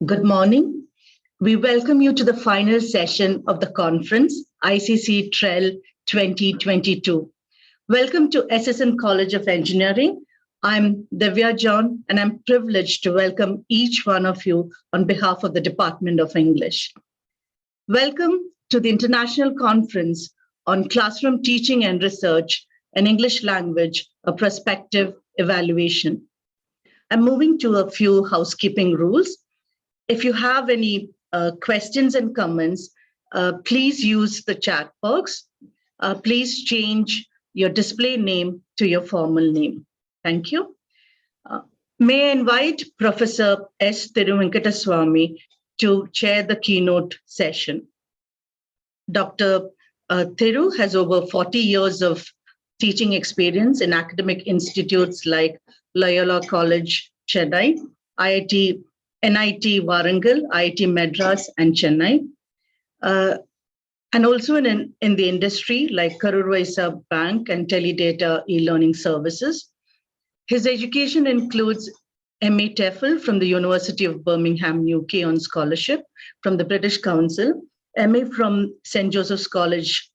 Good morning. We welcome you to the final session of the conference, ICC TREL 2022. Welcome to SSN College of Engineering. I'm Divya John, and I'm privileged to welcome each one of you on behalf of the Department of English. Welcome to the International Conference on Classroom Teaching and Research in English Language, a Prospective Evaluation. I'm moving to a few housekeeping rules. If you have any questions and comments, please use the chat box. Please change your display name to your formal name. Thank you. May I invite Professor S. Thiruvenkataswamy to chair the keynote session. Dr. Thiru has over 40 years of teaching experience in academic institutes like Loyola College, Chennai, NIT Warangal, IIT Madras, and Chennai, and also in the industry like Karur Vysya Bank and Teledata e-learning services. His education includes MA TEFL from the University of Birmingham, UK on scholarship from the British Council, MA from St. Joseph's College,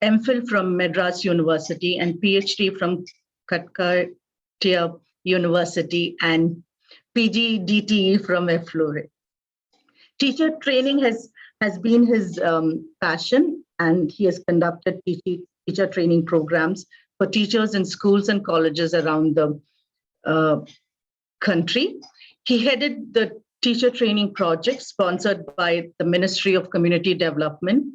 MPhil from Madras University, and PhD from Calcutta University, and PGDTE from FLORE. Teacher training has been his passion, and he has conducted teacher training programs for teachers in schools and colleges around the country. He headed the teacher training project sponsored by the Ministry of Community Development,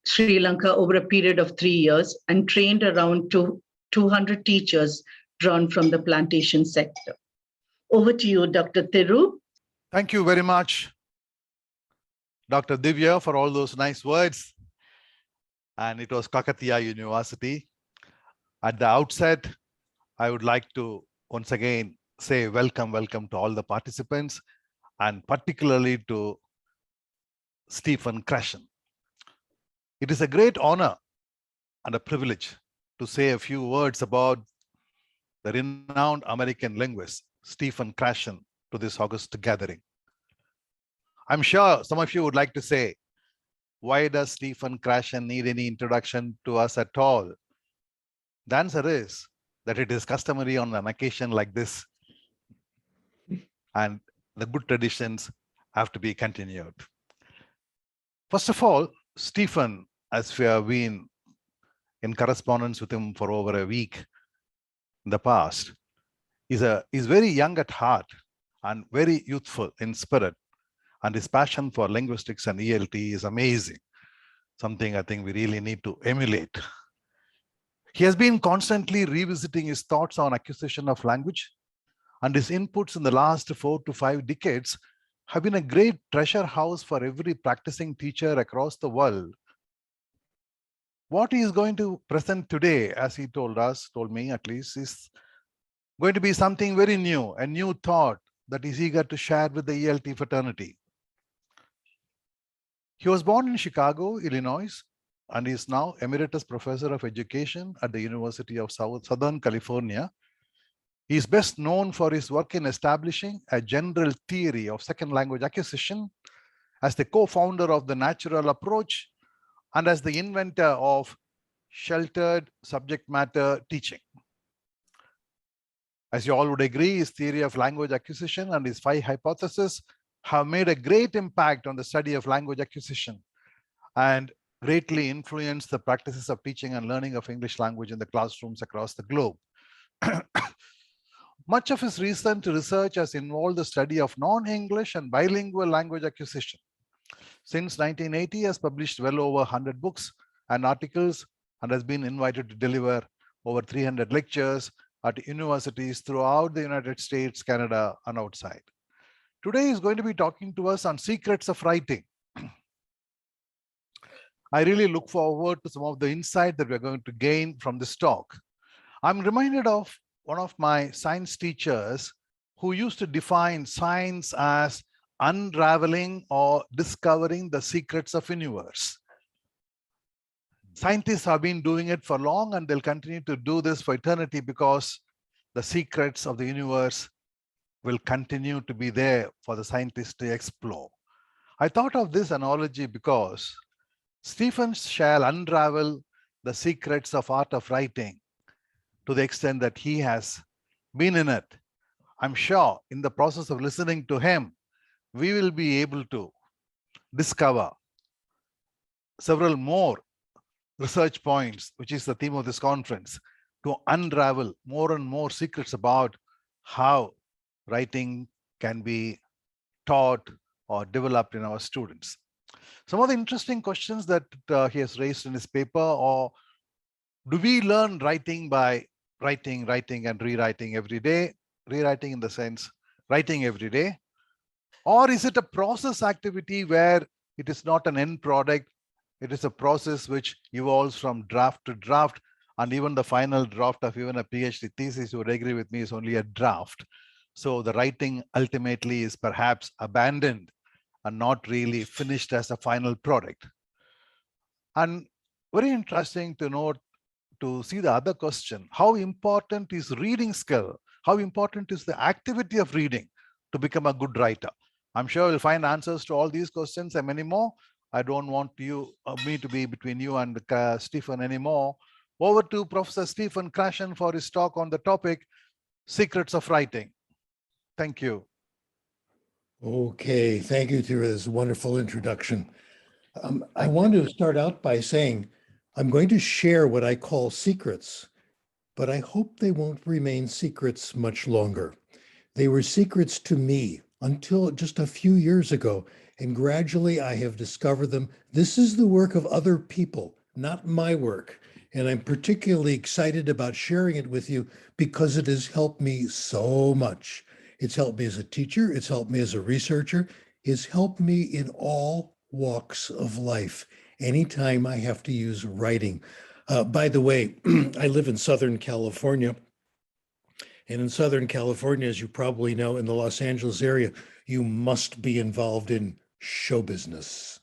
Sri Lanka, over a period of 3 years, and trained around 200 teachers drawn from the plantation sector. Over to you, Dr. Thiru. Thank you very much, Dr. Divya, for all those nice words. And it was Kakatiya University. At the outset, I would like to once again say welcome to all the participants, and particularly to Stephen Krashen. It is a great honor and a privilege to say a few words about the renowned American linguist, Stephen Krashen, to this August gathering. I'm sure some of you would like to say, why does Stephen Krashen need any introduction to us at all? The answer is that it is customary on an occasion like this, and the good traditions have to be continued. First of all, Stephen, as we have been in correspondence with him for over a week in the past, is very young at heart and very youthful in spirit, and his passion for linguistics and ELT is amazing, something I think we really need to emulate. He has been constantly revisiting his thoughts on acquisition of language, and his inputs in the last 4 to 5 decades have been a great treasure house for every practicing teacher across the world. What he is going to present today, as he told me at least, is going to be something very new, a new thought that he's eager to share with the ELT fraternity. He was born in Chicago, Illinois, and is now Emeritus Professor of Education at the University of Southern California. He is best known for his work in establishing a general theory of second language acquisition, as the co-founder of the natural approach, and as the inventor of sheltered subject matter teaching. As you all would agree, his theory of language acquisition and his 5 hypotheses have made a great impact on the study of language acquisition and greatly influenced the practices of teaching and learning of English language in the classrooms across the globe. Much of his recent research has involved the study of non-English and bilingual language acquisition. Since 1980, he has published well over 100 books and articles and has been invited to deliver over 300 lectures at universities throughout the United States, Canada, and outside. Today he's going to be talking to us on secrets of writing. I really look forward to some of the insight that we're going to gain from this talk. I'm reminded of one of my science teachers who used to define science as unraveling or discovering the secrets of universe. Scientists have been doing it for long, and they'll continue to do this for eternity, because the secrets of the universe will continue to be there for the scientists to explore. I thought of this analogy because Stephen shall unravel the secrets of art of writing to the extent that he has been in it. I'm sure in the process of listening to him, we will be able to discover several more research points, which is the theme of this conference, to unravel more and more secrets about how writing can be taught or developed in our students. Some of the interesting questions that he has raised in his paper are, do we learn writing by writing and rewriting every day? Rewriting in the sense, writing every day? Or is it a process activity where it is not an end product? It is a process which evolves from draft to draft, and even the final draft of even a PhD thesis, you would agree with me, is only a draft. So the writing ultimately is perhaps abandoned and not really finished as a final product. And very interesting to note, to see the other question, how important is reading skill? How important is the activity of reading to become a good writer? I'm sure we'll find answers to all these questions and many more. I don't want me to be between you and Stephen anymore. Over to Professor Stephen Krashen for his talk on the topic, Secrets of Writing. Thank you. Okay, thank you to this wonderful introduction. I want to start out by saying I'm going to share what I call secrets, but I hope they won't remain secrets much longer. They were secrets to me until just a few years ago, and gradually I have discovered them. This is the work of other people, not my work, and I'm particularly excited about sharing it with you because it has helped me so much. It's helped me as a teacher, it's helped me as a researcher, it's helped me in all walks of life, anytime I have to use writing. By the way, I live in Southern California. And in Southern California, as you probably know, in the Los Angeles area, you must be involved in show business.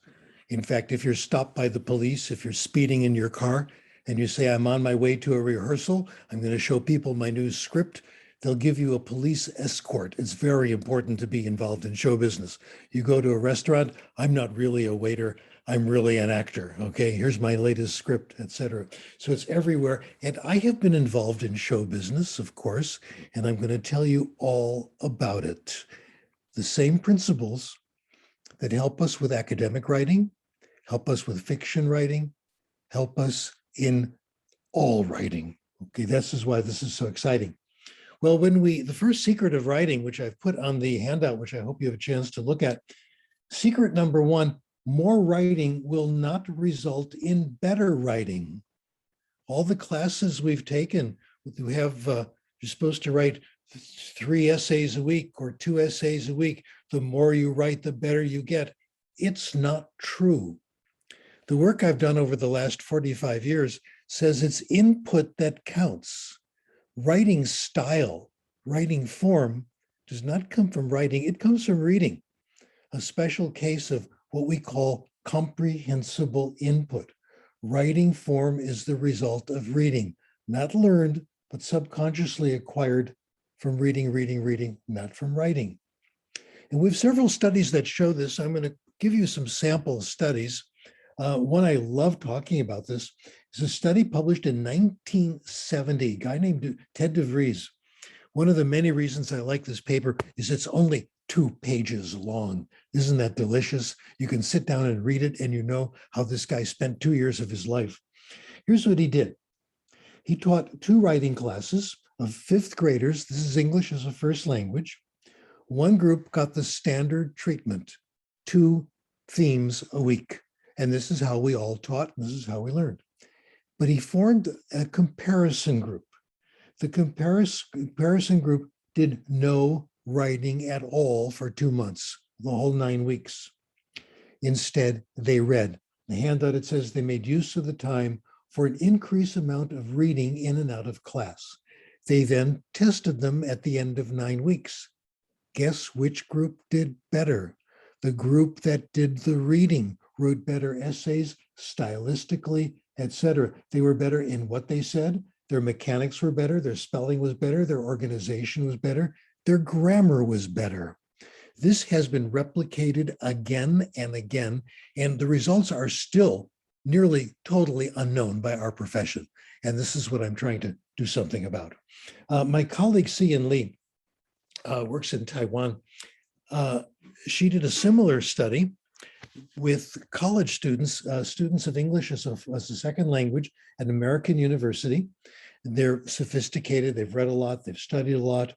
In fact, if you're stopped by the police, if you're speeding in your car and you say, I'm on my way to a rehearsal, I'm going to show people my new script, they'll give you a police escort. It's very important to be involved in show business. You go to a restaurant, I'm not really a waiter, I'm really an actor. Okay, here's my latest script, etc. So it's everywhere. And I have been involved in show business, of course, and I'm going to tell you all about it. The same principles that help us with academic writing, help us with fiction writing, help us in all writing. Okay, this is why this is so exciting. Well, the first secret of writing, which I've put on the handout, which I hope you have a chance to look at, secret number one, more writing will not result in better writing. All the classes we've taken, you're supposed to write 3 essays a week or 2 essays a week. The more you write, the better you get. It's not true. The work I've done over the last 45 years says it's input that counts. Writing style, writing form does not come from writing, it comes from reading. A special case of what we call comprehensible input. Writing form is the result of reading, not learned, but subconsciously acquired from reading, not from writing. And we have several studies that show this. I'm going to give you some sample studies. One I love talking about this is a study published in 1970, a guy named Ted DeVries. One of the many reasons I like this paper is it's only 2 pages long. Isn't that delicious? You can sit down and read it and you know how this guy spent 2 years of his life. Here's what he did. He taught 2 writing classes of 5th graders. This is English as a first language. One group got the standard treatment, 2 themes a week. And this is how we all taught, and this is how we learned. But he formed a comparison group. The comparison group did no writing at all for 2 months, the whole 9 weeks. Instead, they read. The handout, it says they made use of the time for an increased amount of reading in and out of class. They then tested them at the end of 9 weeks. Guess which group did better? The group that did the reading wrote better essays, stylistically, etc. They were better in what they said. Their mechanics were better. Their spelling was better. Their organization was better. their grammar was better. This has been replicated again and again, and the results are still nearly totally unknown by our profession. And this is what I'm trying to do something about. My colleague, Sian Lee, works in Taiwan. She did a similar study with college students, students of English as a second language at an American university. They're sophisticated, they've read a lot, they've studied a lot.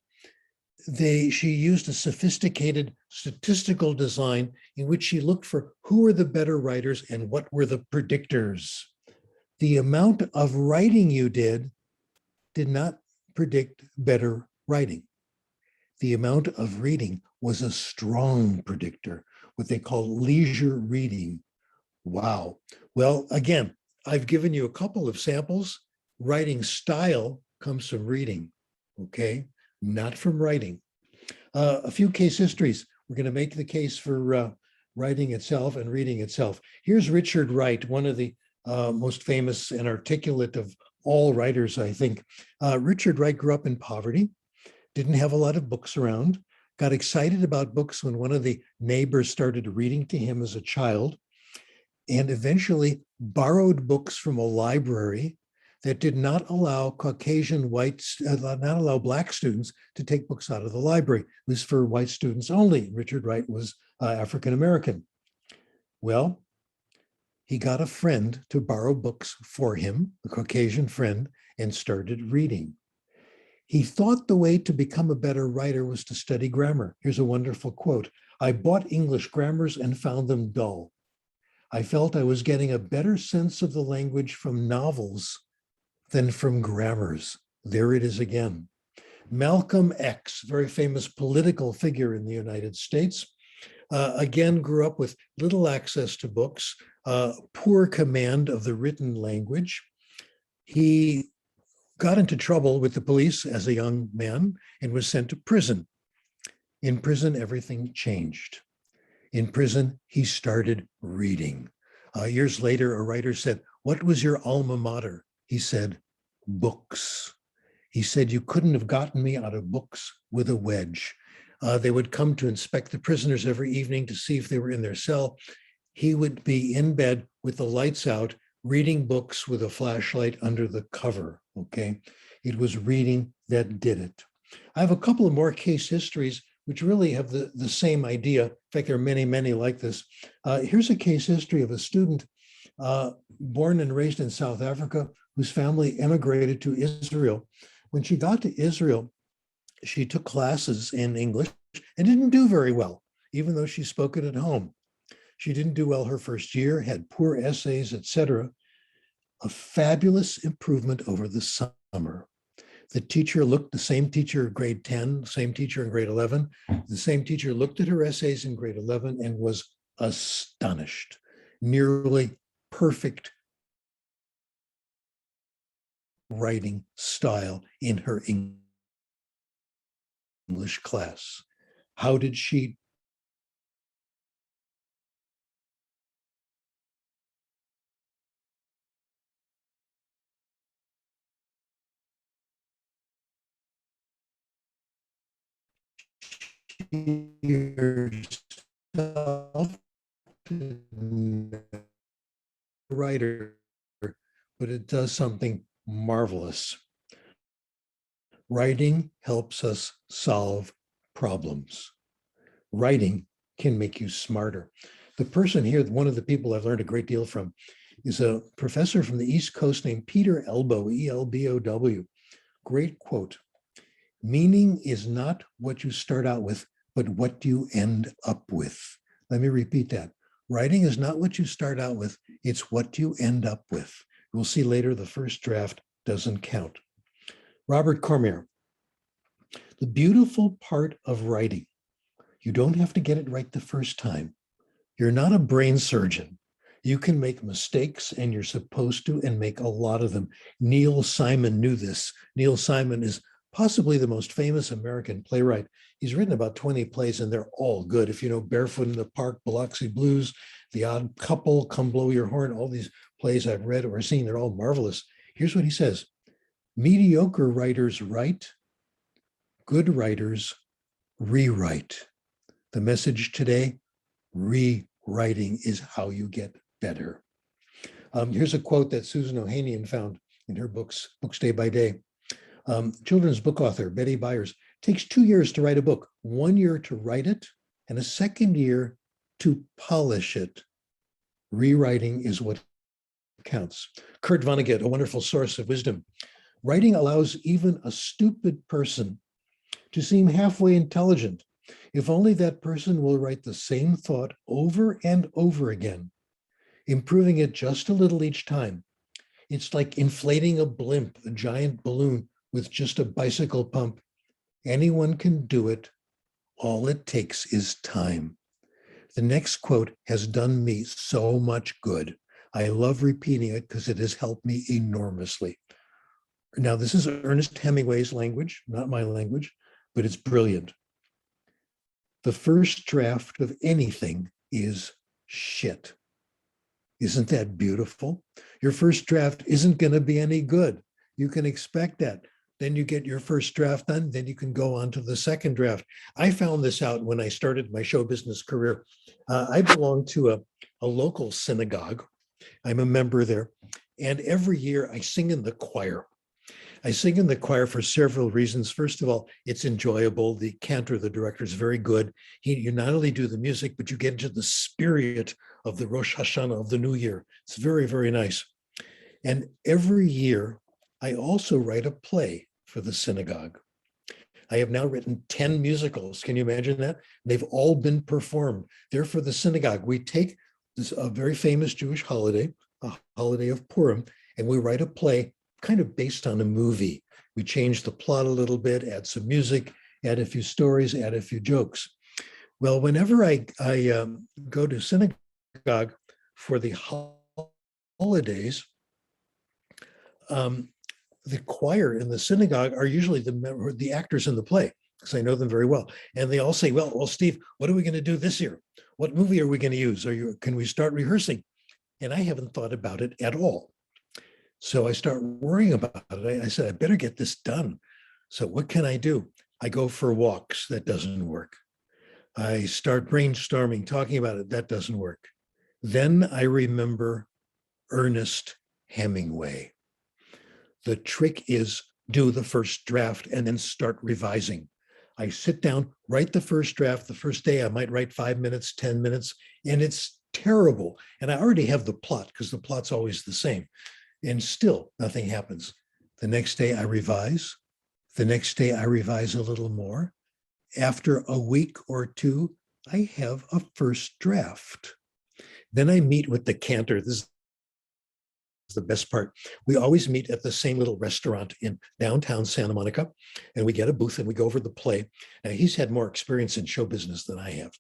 She used a sophisticated statistical design in which she looked for who were the better writers and what were the predictors. The amount of writing you did not predict better writing. The amount of reading was a strong predictor, what they call leisure reading. Wow. Well, again, I've given you a couple of samples. Writing style comes from reading, okay? Not from writing. A few case histories. We're going to make the case for writing itself and reading itself. Here's Richard Wright, one of the most famous and articulate of all writers, I think. Richard Wright grew up in poverty, didn't have a lot of books around, got excited about books when one of the neighbors started reading to him as a child, and eventually borrowed books from a library that did not allow Caucasian whites, not allow Black students to take books out of the library. It was for white students only. Richard Wright was African-American. Well, he got a friend to borrow books for him, a Caucasian friend, and started reading. He thought the way to become a better writer was to study grammar. Here's a wonderful quote. "I bought English grammars and found them dull. I felt I was getting a better sense of the language from novels than from grammars." There it is again. Malcolm X, very famous political figure in the United States, again grew up with little access to books, poor command of the written language. He got into trouble with the police as a young man and was sent to prison. In prison, everything changed. In prison, he started reading. Years later, a writer said, "What was your alma mater?" He said, "Books." He said, "You couldn't have gotten me out of books with a wedge." They would come to inspect the prisoners every evening to see if they were in their cell. He would be in bed with the lights out, reading books with a flashlight under the cover, okay? It was reading that did it. I have a couple of more case histories which really have the same idea. In fact, there are many, many like this. Here's a case history of a student born and raised in South Africa whose family emigrated to Israel. When she got to Israel, she took classes in English and didn't do very well, even though she spoke it at home. She didn't do well her first year, had poor essays, etc. A fabulous improvement over the summer. The same teacher in grade 10, same teacher in grade 11, the same teacher looked at her essays in grade 11 and was astonished. Nearly perfect writing style in her English class. How did she herself writer, but it does something marvelous. Writing helps us solve problems. Writing can make you smarter. The person here, one of the people I've learned a great deal from, is a professor from the East Coast named Peter Elbow, E-L-B-O-W. Great quote. "Meaning is not what you start out with, but what you end up with." Let me repeat that. Writing is not what you start out with, it's what you end up with. We'll see later the first draft doesn't count. Robert Cormier. The beautiful part of writing, you don't have to get it right the first time. You're not a brain surgeon. You can make mistakes, and you're supposed to, and make a lot of them. Neil Simon knew this. Neil Simon is possibly the most famous American playwright. He's written about 20 plays, and they're all good. If you know Barefoot in the Park, Biloxi Blues, The Odd Couple, Come Blow Your Horn, all these plays I've read or seen, they're all marvelous. Here's what he says. Mediocre writers write, good writers rewrite. The message today, rewriting is how you get better. Here's a quote that Susan Ohanian found in her books Day by Day. Children's book author Betty Byers takes 2 years to write a book, 1 year to write it, and a second year to polish it. Rewriting is what counts. Kurt Vonnegut, a wonderful source of wisdom. Writing allows even a stupid person to seem halfway intelligent. If only that person will write the same thought over and over again, improving it just a little each time. It's like inflating a blimp, a giant balloon with just a bicycle pump. Anyone can do it. All it takes is time. The next quote has done me so much good. I love repeating it because it has helped me enormously. Now, this is Ernest Hemingway's language, not my language, but it's brilliant. The first draft of anything is shit. Isn't that beautiful? Your first draft isn't going to be any good. You can expect that. Then you get your first draft done, then you can go on to the second draft. I found this out when I started my show business career. I belong to a local synagogue. I'm a member there. And every year I sing in the choir. I sing in the choir for several reasons. First of all, it's enjoyable. The cantor, the director, is very good. You not only do the music, but you get into the spirit of the Rosh Hashanah, of the New Year. It's very, very nice. And every year, I also write a play for the synagogue. I have now written 10 musicals. Can you imagine that? They've all been performed. They're for the synagogue. We take this a very famous Jewish holiday, a holiday of Purim, and we write a play kind of based on a movie. We change the plot a little bit, add some music, add a few stories, add a few jokes. Well, whenever I go to synagogue for the holidays, the choir in the synagogue are usually the actors in the play, because I know them very well. And they all say, well, Steve, what are we going to do this year? What movie are we going to use? Can we start rehearsing? And I haven't thought about it at all. So I start worrying about it. I said, I better get this done. So what can I do? I go for walks. That doesn't work. I start brainstorming, talking about it. That doesn't work. Then I remember Ernest Hemingway. The trick is do the first draft and then start revising. I sit down, write the first draft. The first day I might write 5 minutes, 10 minutes, and it's terrible. And I already have the plot because the plot's always the same. And still nothing happens. The next day I revise. The next day I revise a little more. After a week or two, I have a first draft. Then I meet with the cantor. This is the best part. We always meet at the same little restaurant in downtown Santa Monica, and we get a booth and we go over the play. Now, he's had more experience in show business than I have.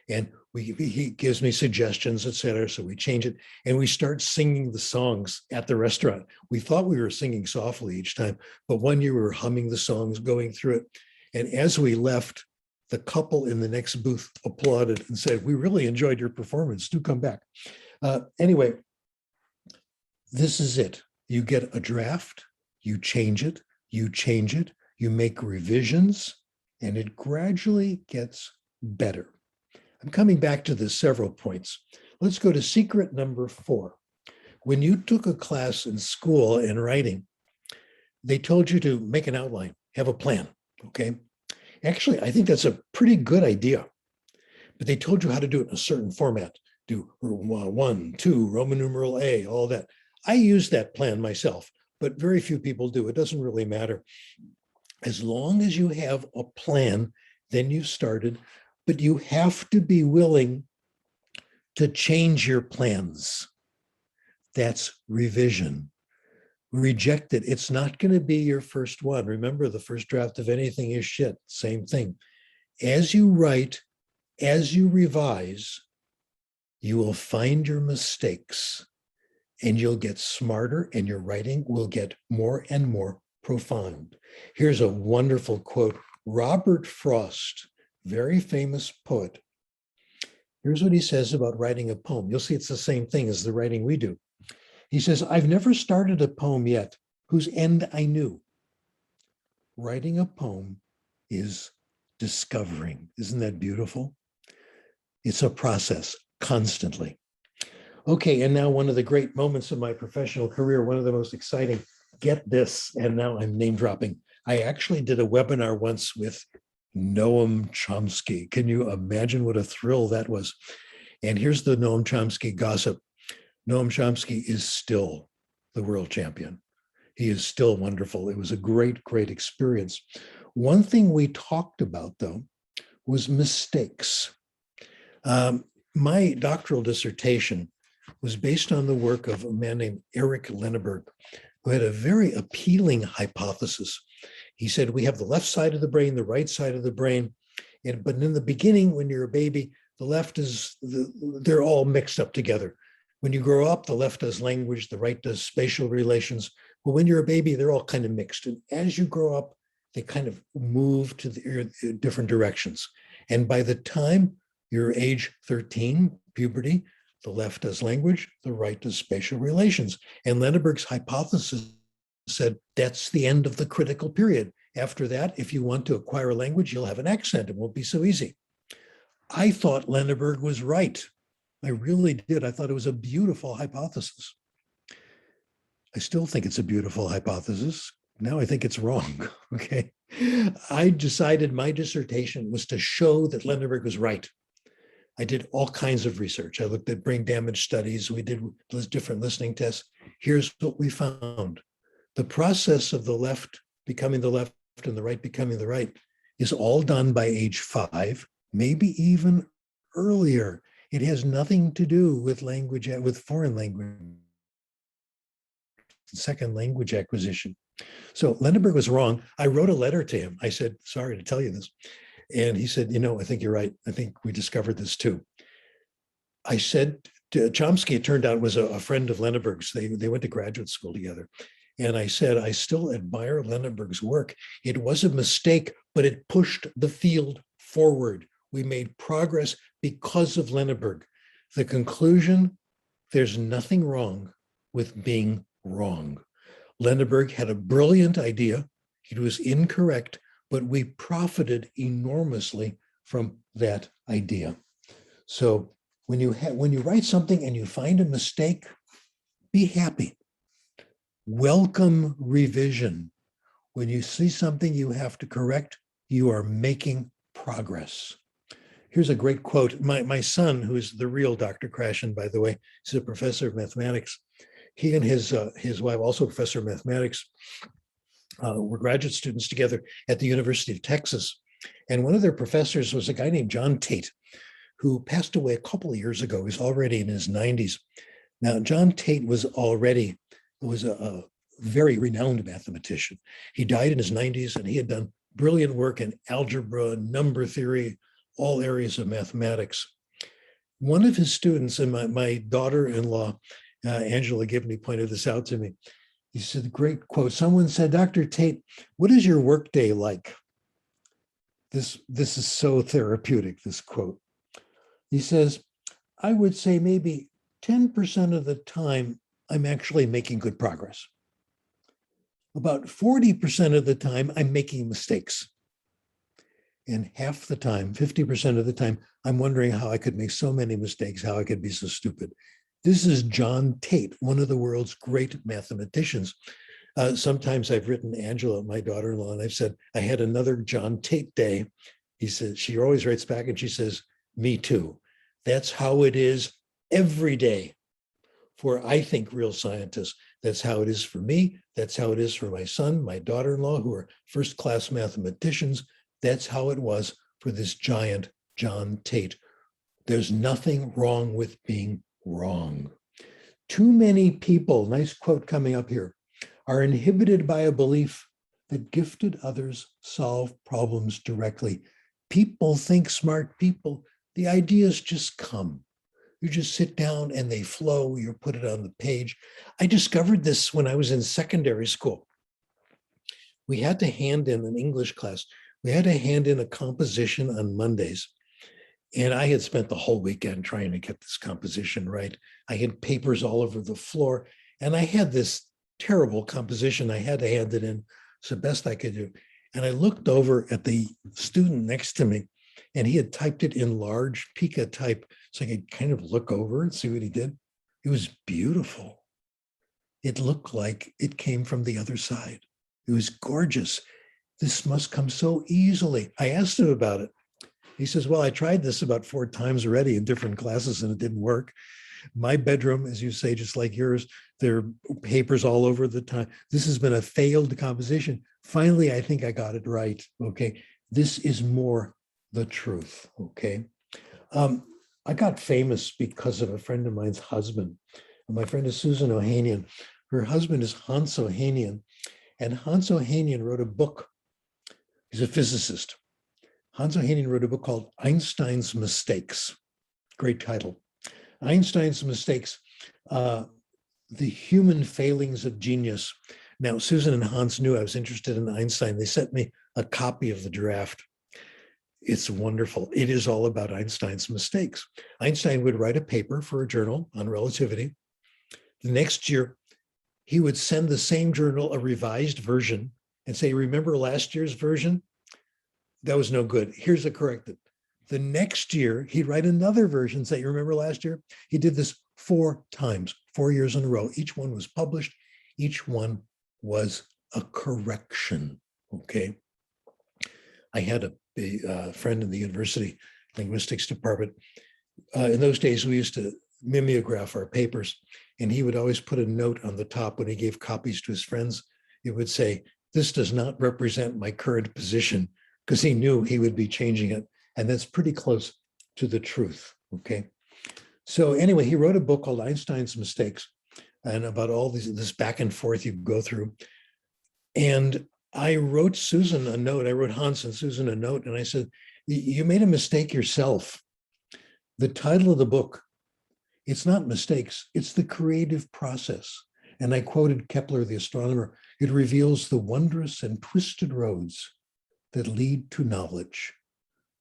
And he gives me suggestions, et cetera. So we change it and we start singing the songs at the restaurant. We thought we were singing softly each time, but one year we were humming the songs, going through it. And as we left, the couple in the next booth applauded and said, we really enjoyed your performance. Do come back. Anyway, this is it. You get a draft, you change it, you make revisions, and it gradually gets better. I'm coming back to this several points. Let's go to secret number 4. When you took a class in school in writing, they told you to make an outline, have a plan, okay? Actually, I think that's a pretty good idea, but they told you how to do it in a certain format. Do 1, 2, Roman numeral A, all that. I use that plan myself, but very few people do. It doesn't really matter. As long as you have a plan, then you've started. But you have to be willing to change your plans. That's revision. Reject it. It's not going to be your first one. Remember, the first draft of anything is shit. Same thing. As you write, as you revise, you will find your mistakes and you'll get smarter and your writing will get more and more profound. Here's a wonderful quote. Robert Frost, very famous poet. Here's what he says about writing a poem. You'll see it's the same thing as the writing we do. He says, I've never started a poem yet whose end I knew. Writing a poem is discovering. Isn't that beautiful? It's a process constantly. Okay, and now one of the great moments of my professional career, one of the most exciting, get this, and now I'm name dropping. I actually did a webinar once with Noam Chomsky. Can you imagine what a thrill that was? And here's the Noam Chomsky gossip. Noam Chomsky is still the world champion. He is still wonderful. It was a great, great experience. One thing we talked about, though, was mistakes. My doctoral dissertation was based on the work of a man named Eric Lenneberg, who had a very appealing hypothesis. He said, we have the left side of the brain, the right side of the brain, but in the beginning, when you're a baby, the left they're all mixed up together. When you grow up, the left does language, the right does spatial relations. But when you're a baby, they're all kind of mixed. And as you grow up, they kind of move to the different directions. And by the time you're age 13, puberty, the left does language, the right does spatial relations. And Lenneberg's hypothesis said that's the end of the critical period. After that, if you want to acquire a language, you'll have an accent. It won't be so easy. I thought Lenneberg was right. I really did. I thought it was a beautiful hypothesis. I still think it's a beautiful hypothesis. Now I think it's wrong, okay? I decided my dissertation was to show that Lenneberg was right. I did all kinds of research. I looked at brain damage studies. We did different listening tests. Here's what we found. The process of the left becoming the left and the right becoming the right is all done by age 5, maybe even earlier. It has nothing to do with language, with foreign language, second language acquisition. So Lenneberg was wrong. I wrote a letter to him. I said, sorry to tell you this. And he said, I think you're right. I think we discovered this too. I said to Chomsky, it turned out was a friend of Lenneberg's. They went to graduate school together. And I said, I still admire Lenneberg's work. It was a mistake, but it pushed the field forward. We made progress because of Lenneberg. The conclusion, there's nothing wrong with being wrong. Lenneberg had a brilliant idea. It was incorrect, but we profited enormously from that idea. So when you write something and you find a mistake, be happy. Welcome revision. When you see something you have to correct, you are making progress. Here's a great quote. My son, who is the real Dr. Krashen, by the way, he's a professor of mathematics. He and his wife, also a professor of mathematics, were graduate students together at the University of Texas. And one of their professors was a guy named John Tate, who passed away a couple of years ago. He's already in his 90s. Now, John Tate was a very renowned mathematician. He died in his 90s, and he had done brilliant work in algebra, number theory, all areas of mathematics. One of his students, and my daughter-in-law, Angela Gibney, pointed this out to me. He said, great quote. Someone said, Dr. Tate, what is your workday like? This is so therapeutic, this quote. He says, I would say maybe 10% of the time, I'm actually making good progress. About 40% of the time, I'm making mistakes. And half the time, 50% of the time, I'm wondering how I could make so many mistakes, how I could be so stupid. This is John Tate, one of the world's great mathematicians. Sometimes I've written Angela, my daughter-in-law, and I've said, I had another John Tate day. He says, she always writes back and she says, me too. That's how it is every day for, I think, real scientists. That's how it is for me. That's how it is for my son, my daughter-in-law, who are first-class mathematicians. That's how it was for this giant John Tate. There's nothing wrong with being wrong. Too many people, nice quote coming up here, are inhibited by a belief that gifted others solve problems directly. People think smart people. The ideas just come. You just sit down and they flow. You put it on the page. I discovered this when I was in secondary school. We had to hand in an English class. We had to hand in a composition on Mondays. And I had spent the whole weekend trying to get this composition right. I had papers all over the floor, and I had this terrible composition. I had to hand it in. It's the best I could do. And I looked over at the student next to me, and he had typed it in large Pika type, so I could kind of look over and see what he did. It was beautiful. It looked like it came from the other side. It was gorgeous. This must come so easily. I asked him about it. He says, well, I tried this about 4 times already in different classes and it didn't work. My bedroom, as you say, just like yours, there are papers all over the time. This has been a failed composition. Finally, I think I got it right. Okay. This is more the truth. Okay. I got famous because of a friend of mine's husband. My friend is Susan Ohanian. Her husband is Hans Ohanian. And Hans Ohanian wrote a book. He's a physicist. Hans Ohanian wrote a book called Einstein's Mistakes. Great title. Einstein's Mistakes, the human failings of genius. Now, Susan and Hans knew I was interested in Einstein. They sent me a copy of the draft. It's wonderful. It is all about Einstein's mistakes. Einstein would write a paper for a journal on relativity. The next year, he would send the same journal a revised version and say, remember last year's version? That was no good. Here's a corrected. The next year, he'd write another version, say, you remember last year? He did this 4 times, 4 years in a row. Each one was published. Each one was a correction, okay? I had a friend in the university linguistics department. In those days, we used to mimeograph our papers, and he would always put a note on the top when he gave copies to his friends. It would say, this does not represent my current position, because he knew he would be changing it. And that's pretty close to the truth, okay? So anyway, he wrote a book called Einstein's Mistakes, and about all this back and forth you go through. And I wrote Susan a note. I wrote Hans and Susan a note, and I said, you made a mistake yourself. The title of the book, it's not mistakes, it's the creative process. And I quoted Kepler, the astronomer, it reveals the wondrous and twisted roads that lead to knowledge.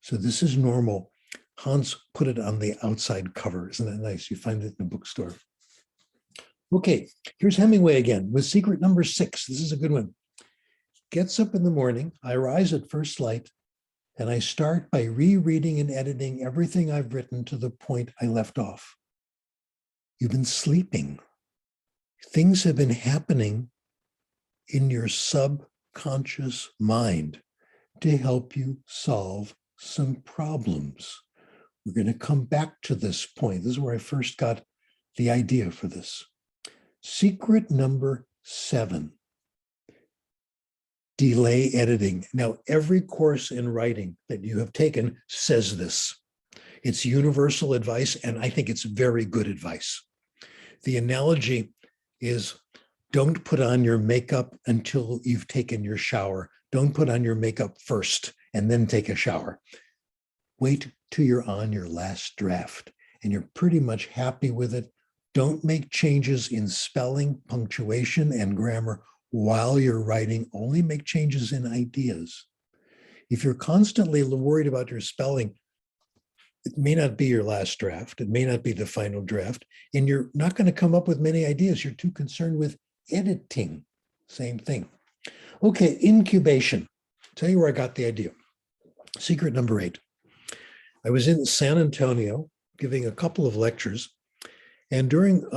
So this is normal. Hans put it on the outside cover. Isn't that nice? You find it in a bookstore. Okay, here's Hemingway again with secret number 6. This is a good one. Gets up in the morning, I rise at first light, and I start by rereading and editing everything I've written to the point I left off. You've been sleeping. Things have been happening in your subconscious mind to help you solve some problems. We're going to come back to this point. This is where I first got the idea for this. Secret number 7, delay editing. Now, every course in writing that you have taken says this. It's universal advice, and I think it's very good advice. The analogy is don't put on your makeup until you've taken your shower. Don't put on your makeup first and then take a shower. Wait till you're on your last draft and you're pretty much happy with it. Don't make changes in spelling, punctuation, and grammar while you're writing. Only make changes in ideas. If you're constantly worried about your spelling, it may not be your last draft. It may not be the final draft. And you're not going to come up with many ideas. You're too concerned with editing. Same thing. Okay, incubation. Tell you where I got the idea. Secret number 8. I was in San Antonio giving a couple of lectures. And during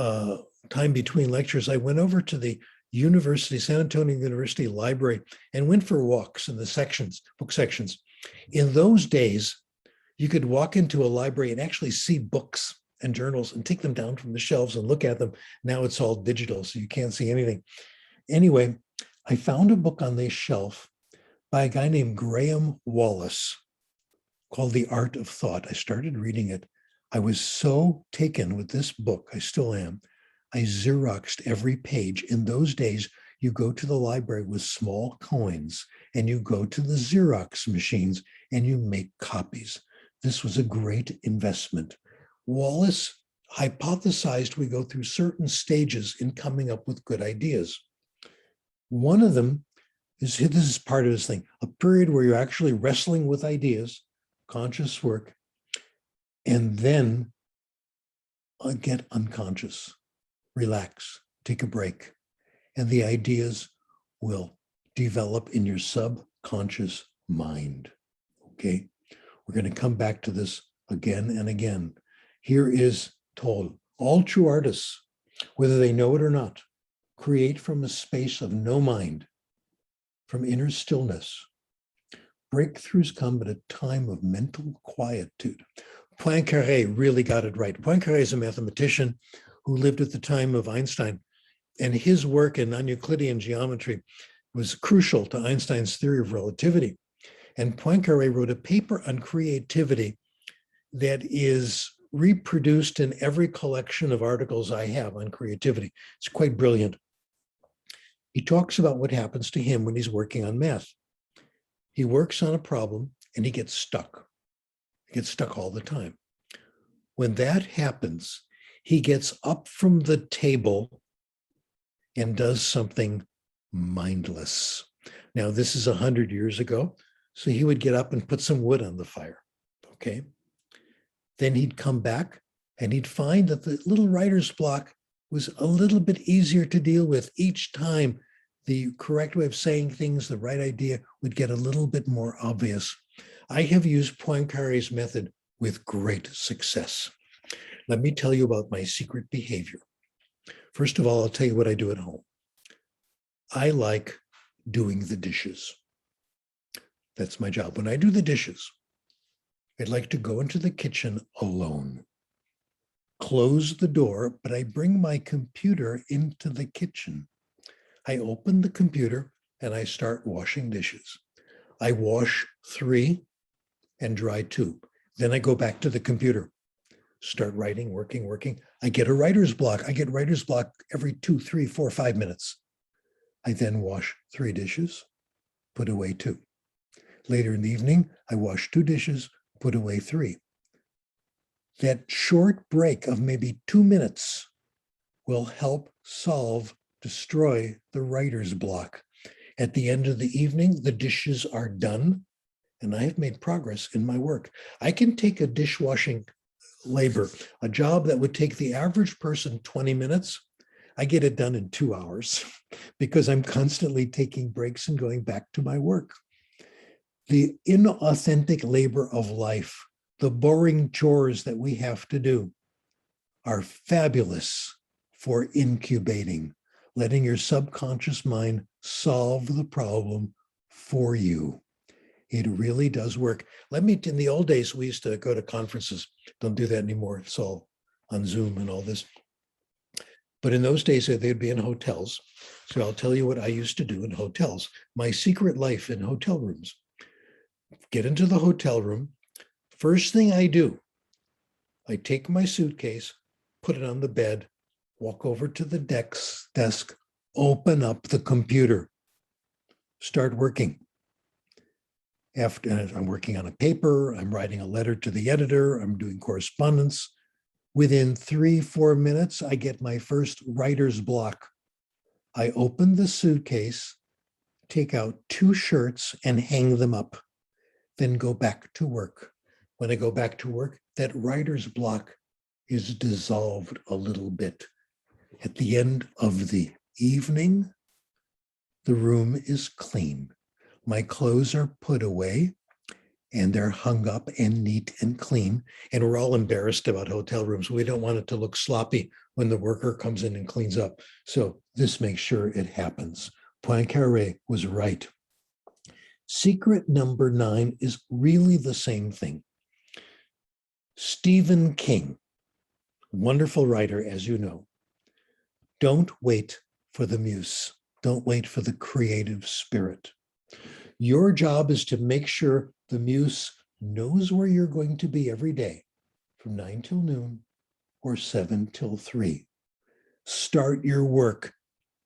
time between lectures, I went over to the San Antonio University library and went for walks in the sections, book sections. In those days, you could walk into a library and actually see books and journals and take them down from the shelves and look at them. Now it's all digital, so you can't see anything. Anyway, I found a book on this shelf by a guy named Graham Wallace called The Art of Thought. I started reading it. I was so taken with this book, I still am. I Xeroxed every page. In those days, you go to the library with small coins and you go to the Xerox machines and you make copies. This was a great investment. Wallace hypothesized we go through certain stages in coming up with good ideas. One of them is, this is part of his thing, a period where you're actually wrestling with ideas, conscious work, and then get unconscious, relax, take a break, and the ideas will develop in your subconscious subconscious mind. Okay, we're going to come back to this again and again. Here is told, all true artists, whether they know it or not, create from a space of no mind, from inner stillness. Breakthroughs come at a time of mental quietude. Poincaré really got it right. Poincaré is a mathematician who lived at the time of Einstein, and his work in non-Euclidean geometry was crucial to Einstein's theory of relativity. And Poincaré wrote a paper on creativity that is reproduced in every collection of articles I have on creativity. It's quite brilliant. He talks about what happens to him when he's working on math. He works on a problem and he gets stuck. He gets stuck all the time. When that happens, he gets up from the table and does something mindless. Now, this is 100 years ago, so he would get up and put some wood on the fire, okay? Then he'd come back and he'd find that the little writer's block was a little bit easier to deal with. Each time the correct way of saying things, the right idea would get a little bit more obvious. I have used Poincaré's method with great success. Let me tell you about my secret behavior. First of all, I'll tell you what I do at home. I like doing the dishes. That's my job. When I do the dishes, I'd like to go into the kitchen alone, close the door, but I bring my computer into the kitchen. I open the computer and I start washing dishes. I wash 3 and dry 2. Then I go back to the computer, start writing, working. I get a writer's block. I get writer's block every 2, 3, 4, 5 minutes. I then wash 3 dishes, put away 2. Later in the evening, I wash 2 dishes, put away 3. That short break of maybe 2 minutes will help destroy the writer's block. At the end of the evening, the dishes are done, and I have made progress in my work. I can take a dishwashing labor, a job that would take the average person 20 minutes. I get it done in 2 hours because I'm constantly taking breaks and going back to my work. The inauthentic labor of life, the boring chores that we have to do, are fabulous for incubating, letting your subconscious mind solve the problem for you. It really does work. In the old days, we used to go to conferences. Don't do that anymore. It's all on Zoom and all this. But in those days, they'd be in hotels. So I'll tell you what I used to do in hotels. My secret life in hotel rooms. Get into the hotel room. First thing I do, I take my suitcase, put it on the bed, walk over to the desk, open up the computer, start working. After I'm working on a paper, I'm writing a letter to the editor, I'm doing correspondence. Within 3-4 minutes, I get my first writer's block. I open the suitcase, take out 2 shirts and hang them up, then go back to work. When I go back to work, that writer's block is dissolved a little bit. At the end of the evening, the room is clean. My clothes are put away and they're hung up and neat and clean. And we're all embarrassed about hotel rooms. We don't want it to look sloppy when the worker comes in and cleans up. So this makes sure it happens. Poincaré was right. Secret number 9 is really the same thing. Stephen King, wonderful writer, as you know. Don't wait for the muse. Don't wait for the creative spirit. Your job is to make sure the muse knows where you're going to be every day from 9 till noon or 7 till 3. Start your work.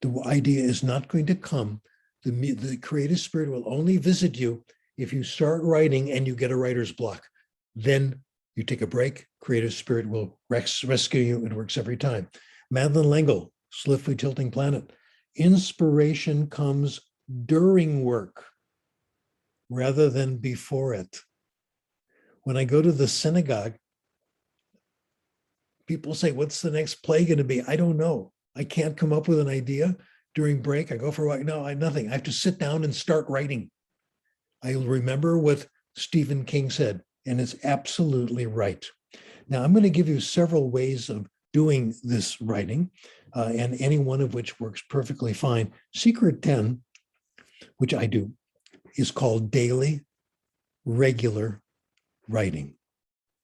The idea is not going to come. The creative spirit will only visit you if you start writing and you get a writer's block. Then you take a break, creative spirit will rescue you. It works every time. Madeleine L'Engle, Swiftly Tilting Planet. Inspiration comes during work rather than before it. When I go to the synagogue, people say, what's the next play going to be? I don't know. I can't come up with an idea. During break, I go for a walk. No, nothing. I have to sit down and start writing. I remember what Stephen King said, and it's absolutely right. Now, I'm going to give you several ways of doing this writing, and any one of which works perfectly fine. Secret 10, which I do, is called daily, regular writing.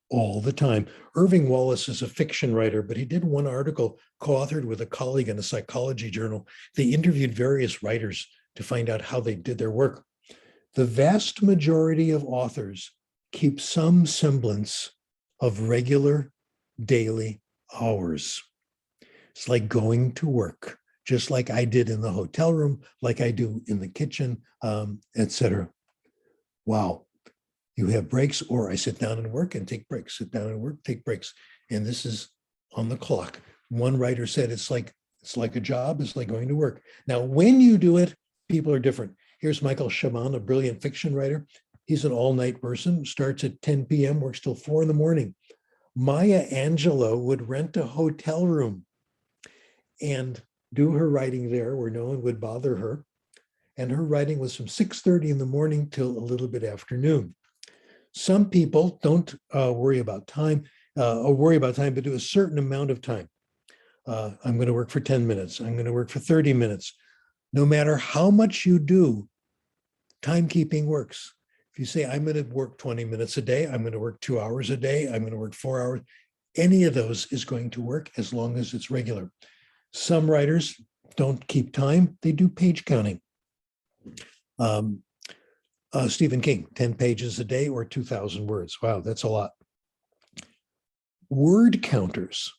All the time. Irving Wallace is a fiction writer, but he did one article co-authored with a colleague in a psychology journal. They interviewed various writers to find out how they did their work. The vast majority of authors keep some semblance of regular daily hours. It's like going to work, just like I did in the hotel room, like I do in the kitchen, etc. Wow. You have breaks, or I sit down and work and take breaks, sit down and work, take breaks. And this is on the clock. One writer said it's like a job, it's like going to work. Now, when you do it, people are different. Here's Michael Shaman, a brilliant fiction writer. He's an all-night person, starts at 10 p.m., works till 4 in the morning. Maya Angelou would rent a hotel room and do her writing there where no one would bother her. And her writing was from 6:30 in the morning till a little bit after noon. Some people don't worry about time, but do a certain amount of time. I'm going to work for 10 minutes. I'm going to work for 30 minutes. No matter how much you do, timekeeping works. If you say, I'm going to work 20 minutes a day, I'm going to work 2 hours a day, I'm going to work 4 hours, any of those is going to work as long as it's regular. Some writers don't keep time. They do page counting. Stephen King, 10 pages a day or 2,000 words. Wow, that's a lot. Word counters.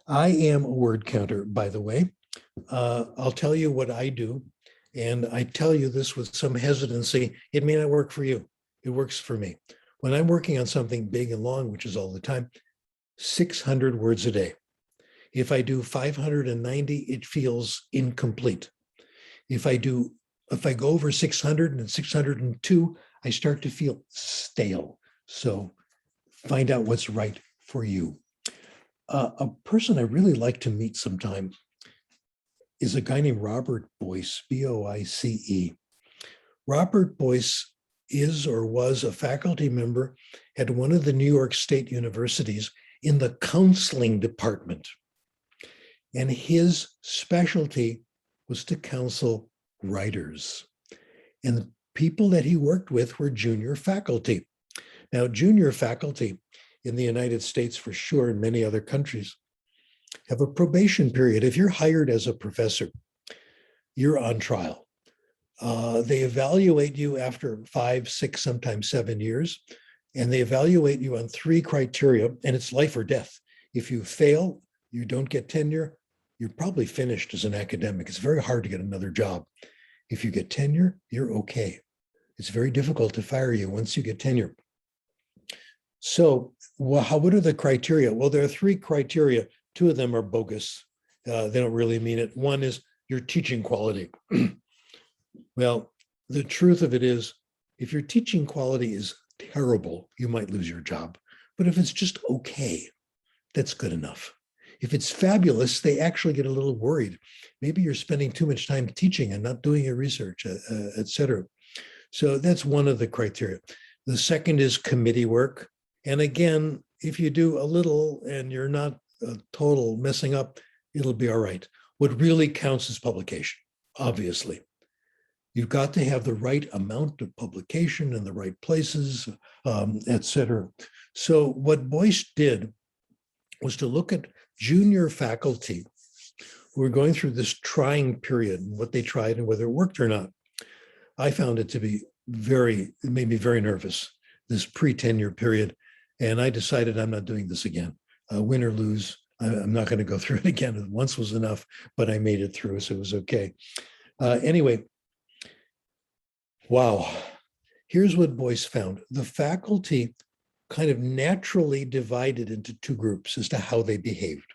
I am a word counter, by the way. I'll tell you what I do, and I tell you this with some hesitancy. It may not work for you. It works for me. When I'm working on something big and long, which is all the time, 600 words a day. If I do 590, it feels incomplete. If I go over 600 and 602, I start to feel stale. So find out what's right for you. A person I really like to meet sometime is a guy named Robert Boyce, B-O-I-C-E. Robert Boyce is or was a faculty member at one of the New York State universities in the counseling department. And his specialty was to counsel writers. And the people that he worked with were junior faculty. Now, junior faculty in the United States, for sure, and many other countries, have a probation period. If you're hired as a professor, you're on trial. They evaluate you after 5, 6, sometimes 7 years, and they evaluate you on 3 criteria, and it's life or death. If you fail, you don't get tenure, you're probably finished as an academic. It's very hard to get another job. If you get tenure, you're okay. It's very difficult to fire you once you get tenure. So what are the criteria? Well, there are 3 criteria. 2 of them are bogus. They don't really mean it. One is your teaching quality. Well, the truth of it is, if your teaching quality is terrible, you might lose your job. But if it's just okay, that's good enough. If it's fabulous, they actually get a little worried. Maybe you're spending too much time teaching and not doing your research, et cetera. So that's one of the criteria. The second is committee work. And again, if you do a little and you're not a total messing up, it'll be all right. What really counts is publication, obviously. You've got to have the right amount of publication in the right places, et cetera. So what Boyce did was to look at junior faculty who were going through this trying period, and what they tried and whether it worked or not. I found it to be it made me very nervous, this pre-tenure period. And I decided I'm not doing this again. Win or lose, I'm not going to go through it again. Once was enough, but I made it through, so it was okay. Anyway, wow. Here's what Boyce found. The faculty kind of naturally divided into 2 groups as to how they behaved.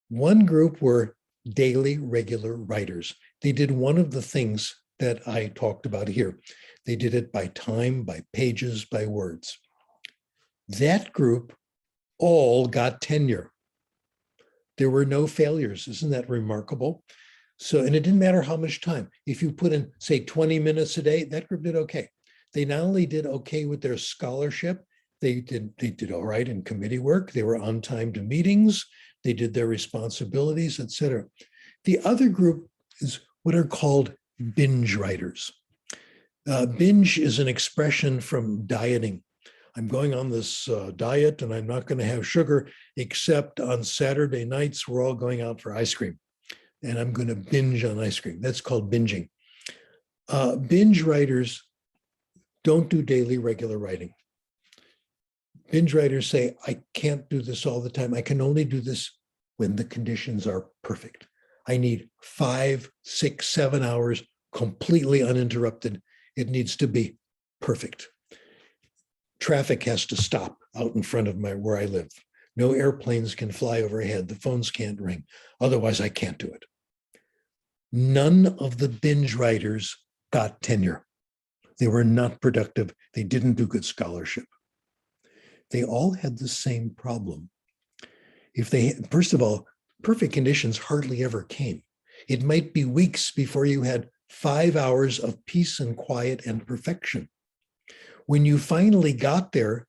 One group were daily, regular writers. They did one of the things that I talked about here. They did it by time, by pages, by words. That group all got tenure. There were no failures. Isn't that remarkable? So, and it didn't matter how much time. If you put in, say, 20 minutes a day, that group did okay. They not only did okay with their scholarship, they did all right in committee work. They were on time to meetings. They did their responsibilities, etc. The other group is what are called binge writers. Binge is an expression from dieting. I'm going on this diet and I'm not going to have sugar, except on Saturday nights, we're all going out for ice cream. And I'm going to binge on ice cream. That's called binging. Binge writers don't do daily regular writing. Binge writers say, I can't do this all the time. I can only do this when the conditions are perfect. I need 5, 6, 7 hours completely uninterrupted. It needs to be perfect. Traffic has to stop out in front of where I live. No airplanes can fly overhead. The phones can't ring. Otherwise, I can't do it. None of the binge writers got tenure. They were not productive. They didn't do good scholarship. They all had the same problem. First of all, perfect conditions hardly ever came. It might be weeks before you had 5 hours of peace and quiet and perfection. When you finally got there,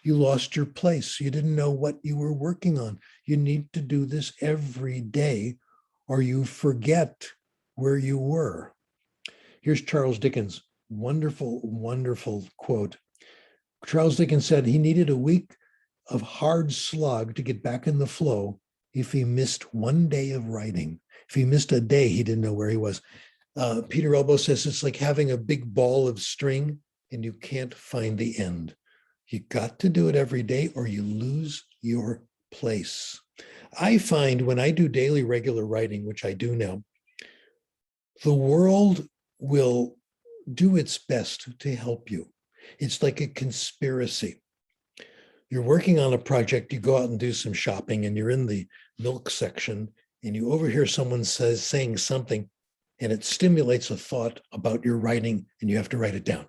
you lost your place. You didn't know what you were working on. You need to do this every day, or you forget where you were. Here's Charles Dickens' wonderful, wonderful quote. Charles Dickens said he needed a week of hard slog to get back in the flow if he missed one day of writing. If he missed a day, he didn't know where he was. Peter Elbow says it's like having a big ball of string and you can't find the end. You got to do it every day or you lose your place. I find when I do daily regular writing, which I do now, the world will do its best to help you. It's like a conspiracy. You're working on a project, you go out and do some shopping and you're in the milk section and you overhear someone saying something and it stimulates a thought about your writing and you have to write it down.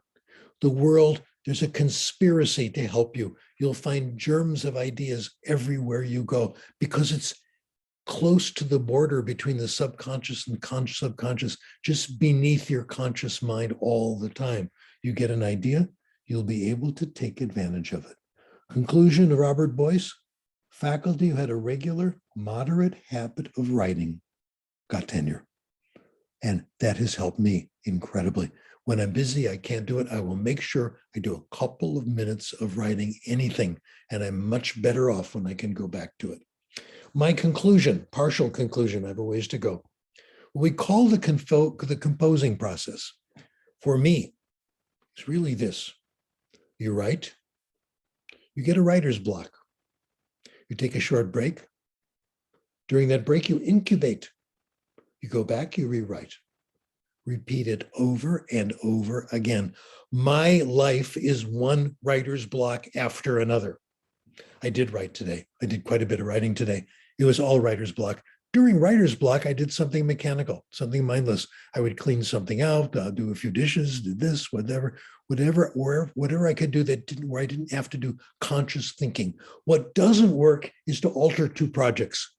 The world, there's a conspiracy to help you. You'll find germs of ideas everywhere you go because it's close to the border between the subconscious and subconscious, just beneath your conscious mind all the time. You get an idea, you'll be able to take advantage of it. Conclusion of Robert Boyce, faculty who had a regular, moderate habit of writing got tenure. And that has helped me incredibly. When I'm busy, I can't do it. I will make sure I do a couple of minutes of writing anything, and I'm much better off when I can go back to it. My conclusion, partial conclusion, I have a ways to go. We call the composing process, for me, it's really this. You write, you get a writer's block. You take a short break. During that break, you incubate. You go back, you rewrite. Repeat it over and over again. My life is one writer's block after another. I did write today. I did quite a bit of writing today. It was all writer's block. During writer's block, I did something mechanical, something mindless. I would clean something out, do a few dishes, do this, whatever I could do where I didn't have to do conscious thinking. What doesn't work is to alter two projects.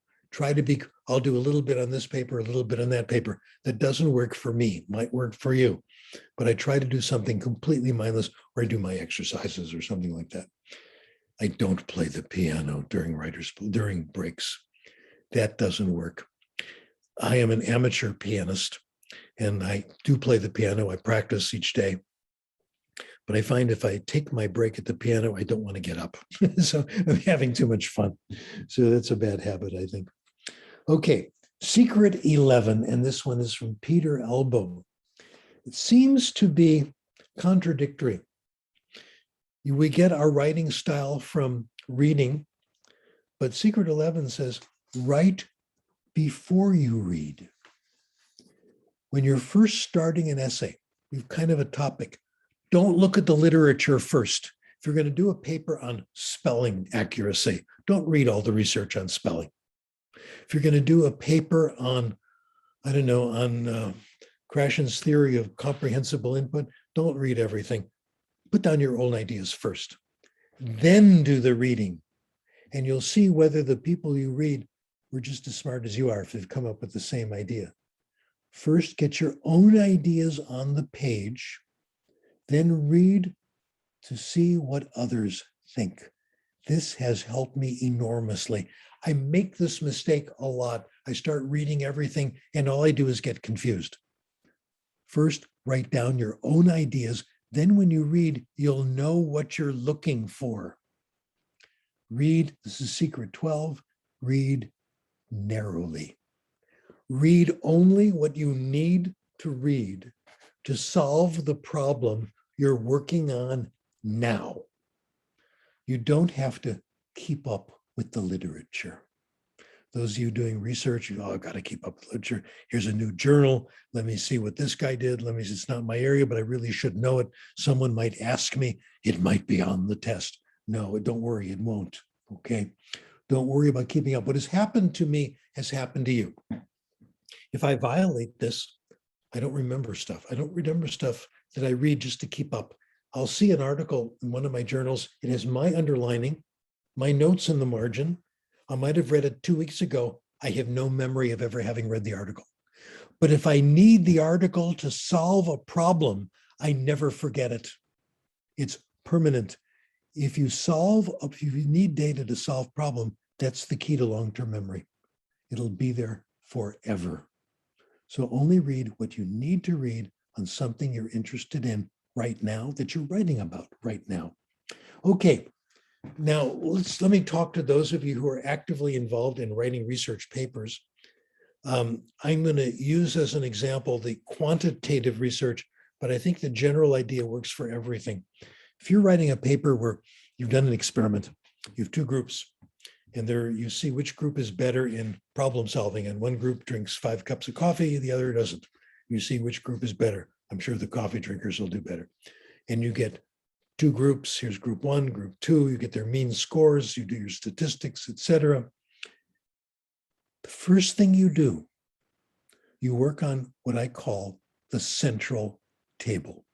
I'll do a little bit on this paper, a little bit on that paper. That doesn't work for me, might work for you. But I try to do something completely mindless, or I do my exercises or something like that. I don't play the piano during breaks. That doesn't work. I am an amateur pianist and I do play the piano. I practice each day. But I find if I take my break at the piano, I don't want to get up. So I'm having too much fun. So that's a bad habit, I think. Okay, Secret 11, and this one is from Peter Elbow. It seems to be contradictory. We get our writing style from reading, but Secret 11 says, write before you read. When you're first starting an essay, you've kind of a topic. Don't look at the literature first. If you're going to do a paper on spelling accuracy, don't read all the research on spelling. If you're going to do a paper on, Krashen's theory of comprehensible input, don't read everything. Put down your own ideas first. Then do the reading. And you'll see whether the people you read were just as smart as you are if they've come up with the same idea. First, get your own ideas on the page. Then read to see what others think. This has helped me enormously. I make this mistake a lot. I start reading everything and all I do is get confused. First, write down your own ideas. Then when you read, you'll know what you're looking for. Read, this is secret 12, read narrowly. Read only what you need to read to solve the problem you're working on now. You don't have to keep up with the literature. Those of you doing research, I've got to keep up with literature. Here's a new journal. Let me see what this guy did. Let me see, it's not my area, but I really should know it. Someone might ask me, it might be on the test. No, don't worry, it won't, okay? Don't worry about keeping up. What has happened to me has happened to you. If I violate this, I don't remember stuff. I don't remember stuff that I read just to keep up. I'll see an article in one of my journals. It has my underlining, my notes in the margin. I might have read it 2 weeks ago. I have no memory of ever having read the article. But if I need the article to solve a problem, I never forget it. It's permanent. If you need data to solve problem, that's the key to long-term memory. It'll be there forever. So only read what you need to read on something you're interested in right now, that you're writing about right now. Okay, now let me talk to those of you who are actively involved in writing research papers. I'm going to use as an example the quantitative research, but I think the general idea works for everything. If you're writing a paper where you've done an experiment, you have two groups, and there you see which group is better in problem solving, and one group drinks 5 cups of coffee, the other doesn't. You see which group is better. I'm sure the coffee drinkers will do better. And you get 2 groups. Here's group 1, group 2. You get their mean scores. You do your statistics, etc. The first thing you do, you work on what I call the central table.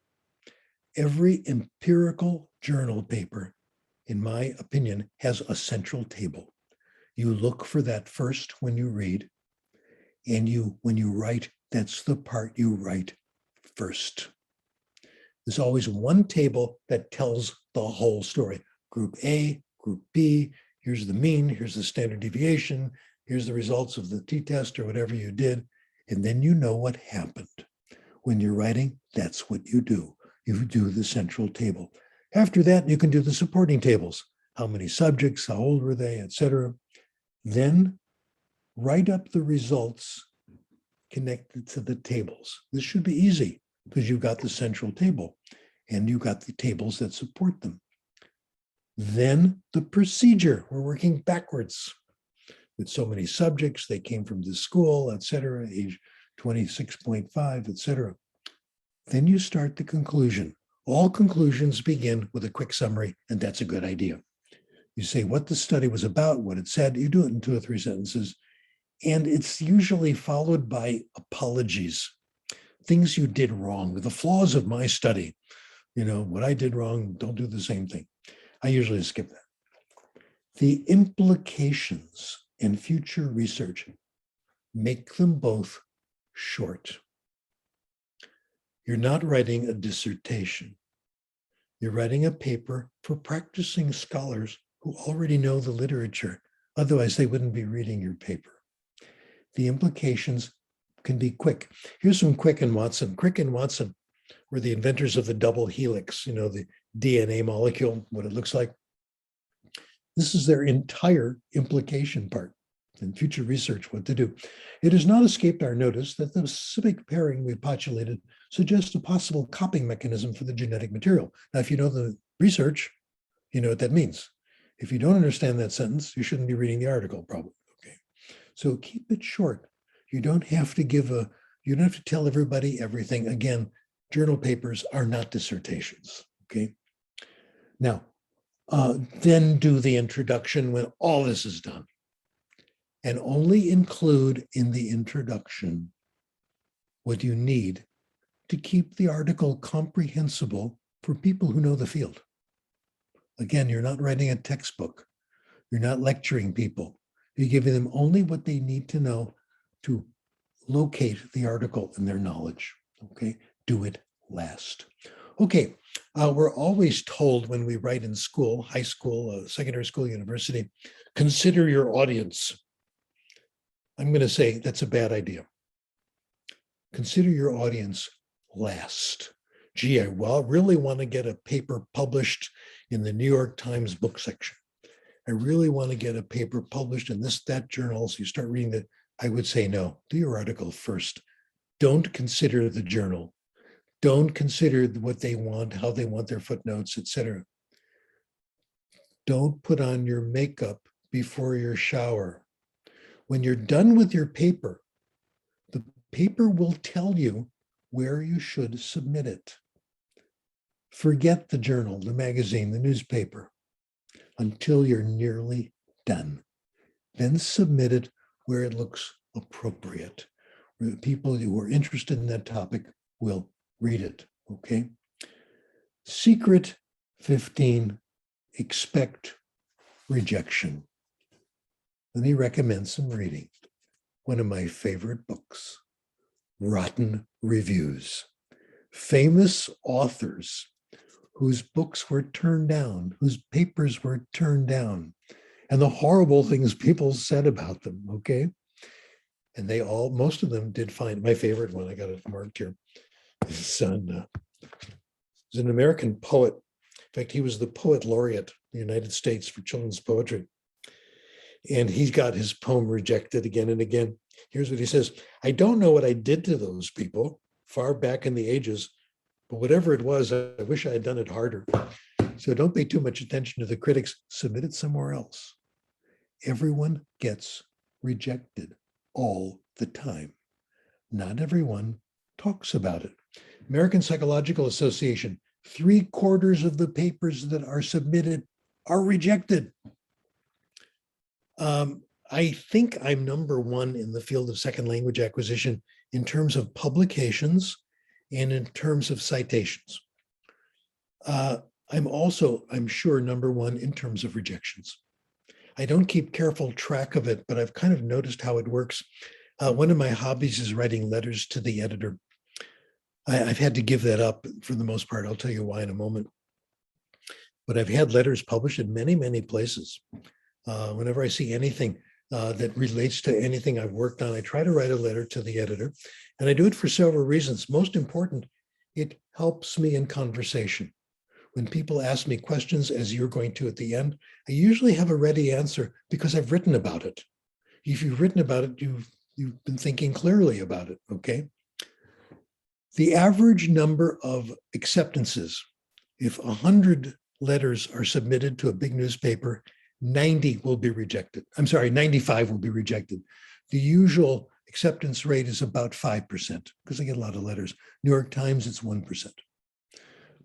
Every empirical journal paper, in my opinion, has a central table. You look for that first when you read, and when you write, that's the part you write first. There's always one table that tells the whole story. Group A, group B, here's the mean, here's the standard deviation, here's the results of the t-test or whatever you did, and then you know what happened. When you're writing, that's what you do. You do the central table. After that, you can do the supporting tables. How many subjects, how old were they, etc. Then write up the results connected to the tables. This should be easy because you've got the central table and you've got the tables that support them. Then the procedure, we're working backwards. With so many subjects, they came from this school, etc., age 26.5, etc. Then you start the conclusion. All conclusions begin with a quick summary, and that's a good idea. You say what the study was about, what it said, you do it in 2 or 3 sentences, and it's usually followed by apologies, things you did wrong, the flaws of my study. You know, what I did wrong, don't do the same thing. I usually skip that. The implications in future research, make them both short. You're not writing a dissertation. You're writing a paper for practicing scholars who already know the literature. Otherwise, they wouldn't be reading your paper. The implications can be quick. Here's from Crick and Watson. Crick and Watson were the inventors of the double helix, you know, the DNA molecule, what it looks like. This is their entire implication part in future research, what to do. It has not escaped our notice that the specific pairing we postulated suggests a possible copying mechanism for the genetic material. Now, if you know the research, you know what that means. If you don't understand that sentence, you shouldn't be reading the article, probably. Okay, so keep it short. You don't have to you don't have to tell everybody everything. Again, journal papers are not dissertations. Okay, now then do the introduction when all this is done, and only include in the introduction what you need to keep the article comprehensible for people who know the field. Again, you're not writing a textbook. You're not lecturing people. You're giving them only what they need to know to locate the article in their knowledge. Okay, do it last. Okay, We're always told when we write in school, high school, secondary school, university, consider your audience. I'm going to say that's a bad idea. Consider your audience last. Gee, I really want to get a paper published in the New York Times book section. I really want to get a paper published in that journal. So you start reading that. I would say no, do your article first. Don't consider the journal. Don't consider what they want, how they want their footnotes, etc. Don't put on your makeup before your shower. When you're done with your paper, the paper will tell you where you should submit it. Forget the journal, the magazine, the newspaper, until you're nearly done. Then submit it where it looks appropriate, where the people who are interested in that topic will read it, okay? Secret 15, expect rejection. Let me recommend some reading. One of my favorite books, Rotten Reviews. Famous authors whose books were turned down, whose papers were turned down, and the horrible things people said about them, okay? And most of them did fine. My favorite one, I got it marked here, his son is an American poet. In fact, he was the poet laureate in the United States for children's poetry. And he got his poem rejected again and again. Here's what he says: I don't know what I did to those people far back in the ages, but whatever it was, I wish I had done it harder. So don't pay too much attention to the critics. Submit it somewhere else. Everyone gets rejected all the time. Not everyone talks about it. American Psychological Association, 3/4 of the papers that are submitted are rejected. I think I'm number one in the field of second language acquisition in terms of publications and in terms of citations. I'm sure, number one in terms of rejections. I don't keep careful track of it, but I've kind of noticed how it works. One of my hobbies is writing letters to the editor. I've had to give that up for the most part. I'll tell you why in a moment. But I've had letters published in many, many places. Whenever I see anything that relates to anything I've worked on, I try to write a letter to the editor. And I do it for several reasons. Most important, it helps me in conversation. When people ask me questions, as you're going to at the end, I usually have a ready answer because I've written about it. If you've written about it, you've been thinking clearly about it, okay? The average number of acceptances, if 100 letters are submitted to a big newspaper, 90 will be rejected. 95 will be rejected. The usual acceptance rate is about 5% because I get a lot of letters. New York Times, it's 1%.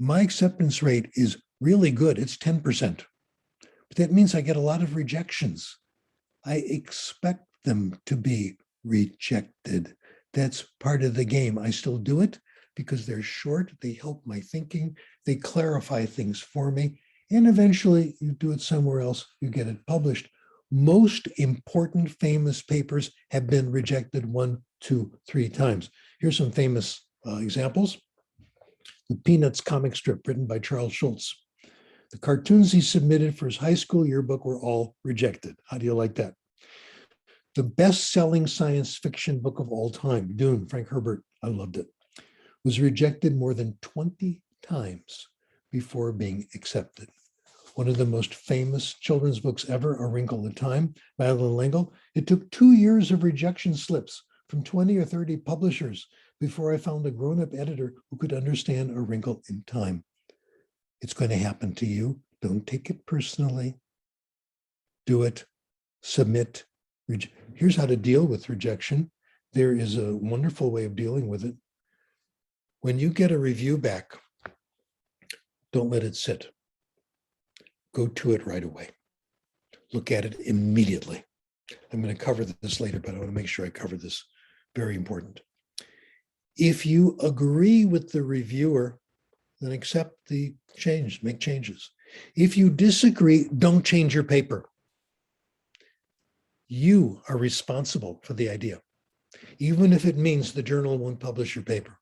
My acceptance rate is really good. It's 10%. But that means I get a lot of rejections. I expect them to be rejected. That's part of the game. I still do it because they're short. They help my thinking. They clarify things for me. And eventually you do it somewhere else, you get it published. Most important famous papers have been rejected 1, 2, 3 times. Here's some famous examples. The Peanuts comic strip written by Charles Schulz. The cartoons he submitted for his high school yearbook were all rejected. How do you like that? The best-selling science fiction book of all time, Dune, Frank Herbert, I loved it, was rejected more than 20 times before being accepted. One of the most famous children's books ever, A Wrinkle in Time, by Alan Lengel. It took 2 years of rejection slips from 20 or 30 publishers before I found a grown-up editor who could understand A Wrinkle in Time. It's going to happen to you. Don't take it personally. Do it. Submit. Here's how to deal with rejection. There is a wonderful way of dealing with it. When you get a review back, don't let it sit. Go to it right away. Look at it immediately. I'm going to cover this later, but I want to make sure I cover this. Very important. If you agree with the reviewer, then accept the change, make changes. If you disagree, don't change your paper. You are responsible for the idea, even if it means the journal won't publish your paper.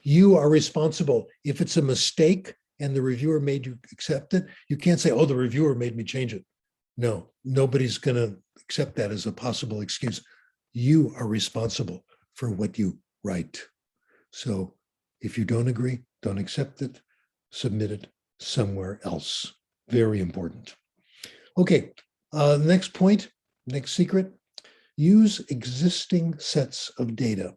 You are responsible. If it's a mistake, and the reviewer made you accept it, you can't say, oh, the reviewer made me change it. No, nobody's going to accept that as a possible excuse. You are responsible for what you write. So if you don't agree, don't accept it, submit it somewhere else. Very important. Okay, next point, next secret, use existing sets of data.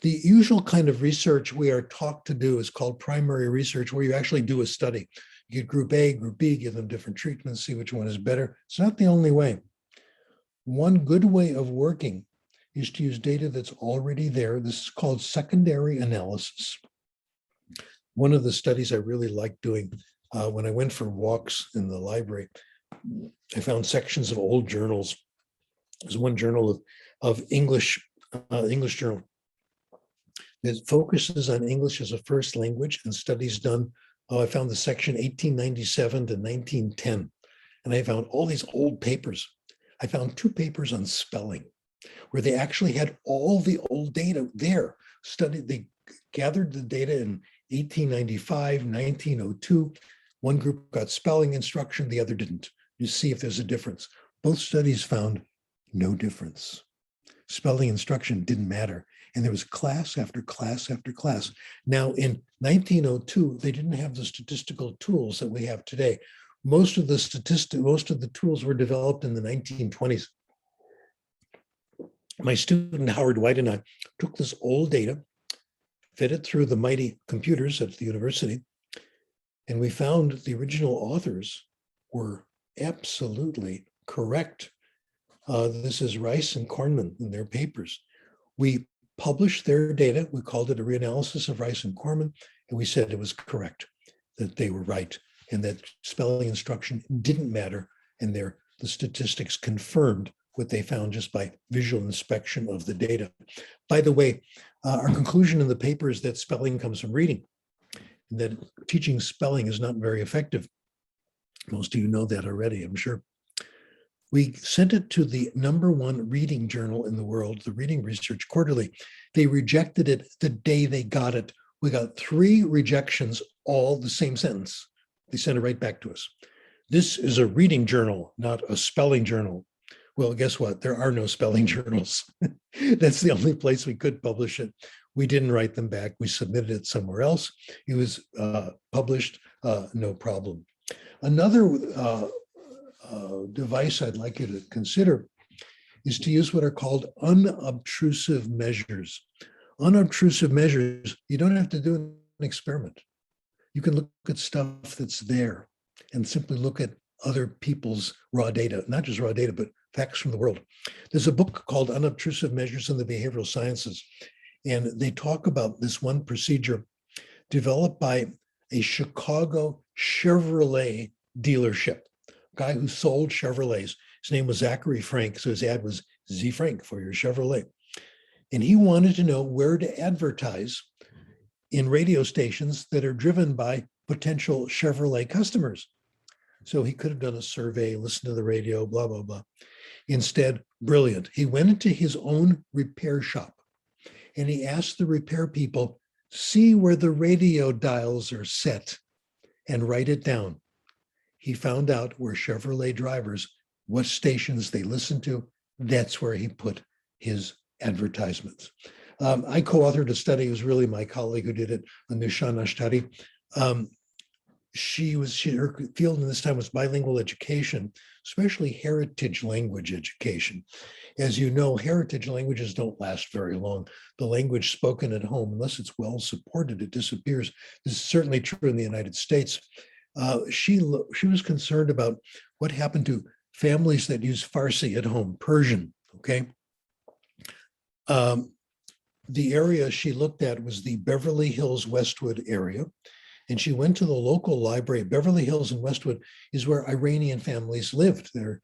The usual kind of research we are taught to do is called primary research, where you actually do a study. You get group A, group B, give them different treatments, see which one is better. It's not the only way. One good way of working is to use data that's already there. This is called secondary analysis. One of the studies I really liked doing when I went for walks in the library, I found sections of old journals. There's one journal of English journal that focuses on English as a first language and studies done. I found the section 1897 to 1910, and I found all these old papers. I found 2 papers on spelling where they actually had all the old data there. They gathered the data in 1895, 1902. One group got spelling instruction, the other didn't. You see if there's a difference. Both studies found no difference. Spelling instruction didn't matter. And there was class after class after class. Now in 1902, they didn't have the statistical tools that we have today. Most of the tools were developed in the 1920s. My student Howard White and I took this old data, fed it through the mighty computers at the university, and we found the original authors were absolutely correct. This is Rice and Kornman in their papers. We published their data. We called it a reanalysis of Rice and Kornman, and we said it was correct, that they were right, and that spelling instruction didn't matter, and the statistics confirmed what they found just by visual inspection of the data. By the way, our conclusion in the paper is that spelling comes from reading, and that teaching spelling is not very effective. Most of you know that already, I'm sure. We sent it to the #1 reading journal in the world, the Reading Research Quarterly. They rejected it the day they got it. We got 3 rejections, all the same sentence. They sent it right back to us. This is a reading journal, not a spelling journal. Well, guess what? There are no spelling journals. That's the only place we could publish it. We didn't write them back. We submitted it somewhere else. It was published, no problem. Another device I'd like you to consider is to use what are called unobtrusive measures. Unobtrusive measures, you don't have to do an experiment. You can look at stuff that's there and simply look at other people's raw data, not just raw data, but facts from the world. There's a book called Unobtrusive Measures in the Behavioral Sciences, and they talk about this one procedure developed by a Chicago Chevrolet dealership, a guy who sold Chevrolets. His name was Zachary Frank, so his ad was Z Frank for your Chevrolet. And he wanted to know where to advertise in radio stations that are driven by potential Chevrolet customers. So he could have done a survey, listened to the radio, blah, blah, blah. Instead, brilliant. He went into his own repair shop and he asked the repair people, see where the radio dials are set and write it down. He found out where Chevrolet drivers, what stations they listened to. That's where he put his advertisements. I co-authored a study. It was really my colleague who did it, Anushana Ashtari. Her field in this time was bilingual education, especially heritage language education. As you know, heritage languages don't last very long. The language spoken at home, unless it's well supported, it disappears. This is certainly true in the United States. She was concerned about what happened to families that use Farsi at home, Persian, okay? The area she looked at was the Beverly Hills Westwood area. And she went to the local library. Beverly Hills and Westwood is where Iranian families lived. They're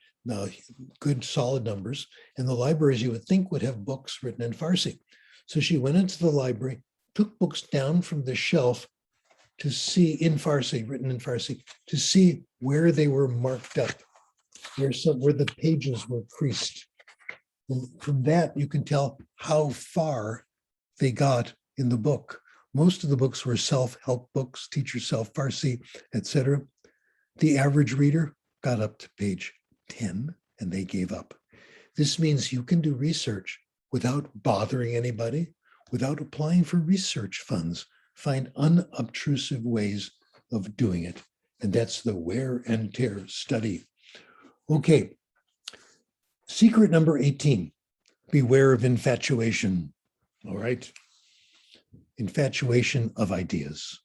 good, solid numbers. And the libraries you would think would have books written in Farsi. So she went into the library, took books down from the shelf to see in Farsi, written in Farsi, to see where they were marked up, where the pages were creased. And from that, you can tell how far they got in the book. Most of the books were self-help books, teach yourself Farsi, etc. The average reader got up to page 10 and they gave up. This means you can do research without bothering anybody, without applying for research funds. Find unobtrusive ways of doing it. And that's the wear and tear study. Okay, secret number 18, beware of infatuation. All right, infatuation of ideas.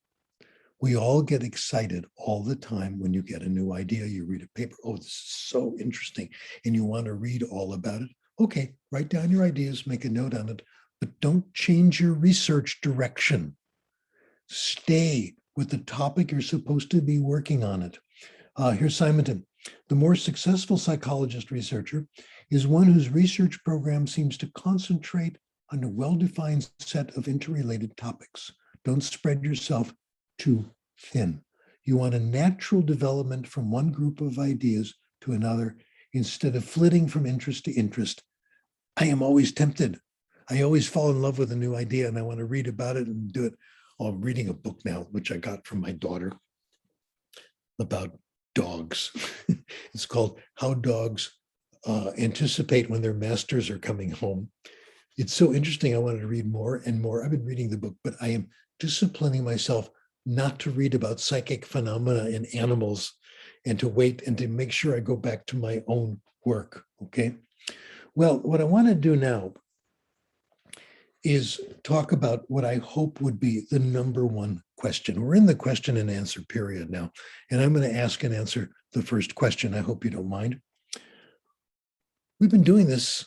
We all get excited all the time when you get a new idea. You read a paper, oh, this is so interesting, and you want to read all about it. Okay, write down your ideas, make a note on it, but don't change your research direction. Stay with the topic you're supposed to be working on it. Here's Simonton. The more successful psychologist researcher is one whose research program seems to concentrate on a well-defined set of interrelated topics. Don't spread yourself too thin. You want a natural development from one group of ideas to another instead of flitting from interest to interest. I am always tempted. I always fall in love with a new idea and I want to read about it and do it. Oh, I'm reading a book now, which I got from my daughter about dogs. It's called How Dogs Anticipate When Their Masters Are Coming Home. It's so interesting. I wanted to read more and more. I've been reading the book, but I am disciplining myself not to read about psychic phenomena in animals and to wait and to make sure I go back to my own work, okay? Well, what I want to do now is talk about what I hope would be the number one question. We're in the question and answer period now, and I'm going to ask and answer the first question. I hope you don't mind. We've been doing this,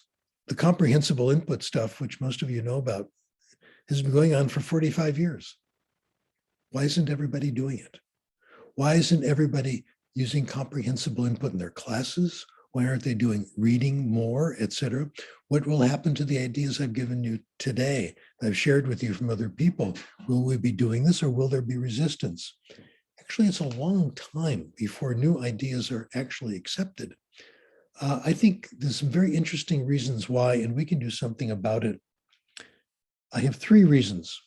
the comprehensible input stuff, which most of you know about, has been going on for 45 years. Why isn't everybody doing it? Why isn't everybody using comprehensible input in their classes? Why aren't they doing reading more, etc.? What will happen to the ideas I've given you today, I've shared with you from other people? Will we be doing this or will there be resistance? Actually, it's a long time before new ideas are actually accepted. I think there's some very interesting reasons why, and we can do something about it. I have three reasons.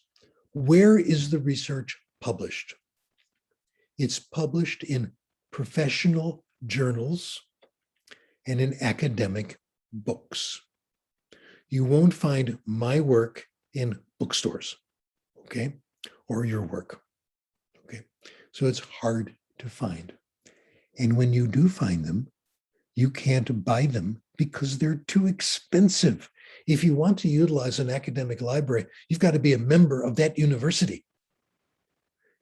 Where is the research published? It's published in professional journals and in academic books. You won't find my work in bookstores, okay? Or your work, okay? So it's hard to find. And when you do find them, you can't buy them because they're too expensive. If you want to utilize an academic library, you've got to be a member of that university.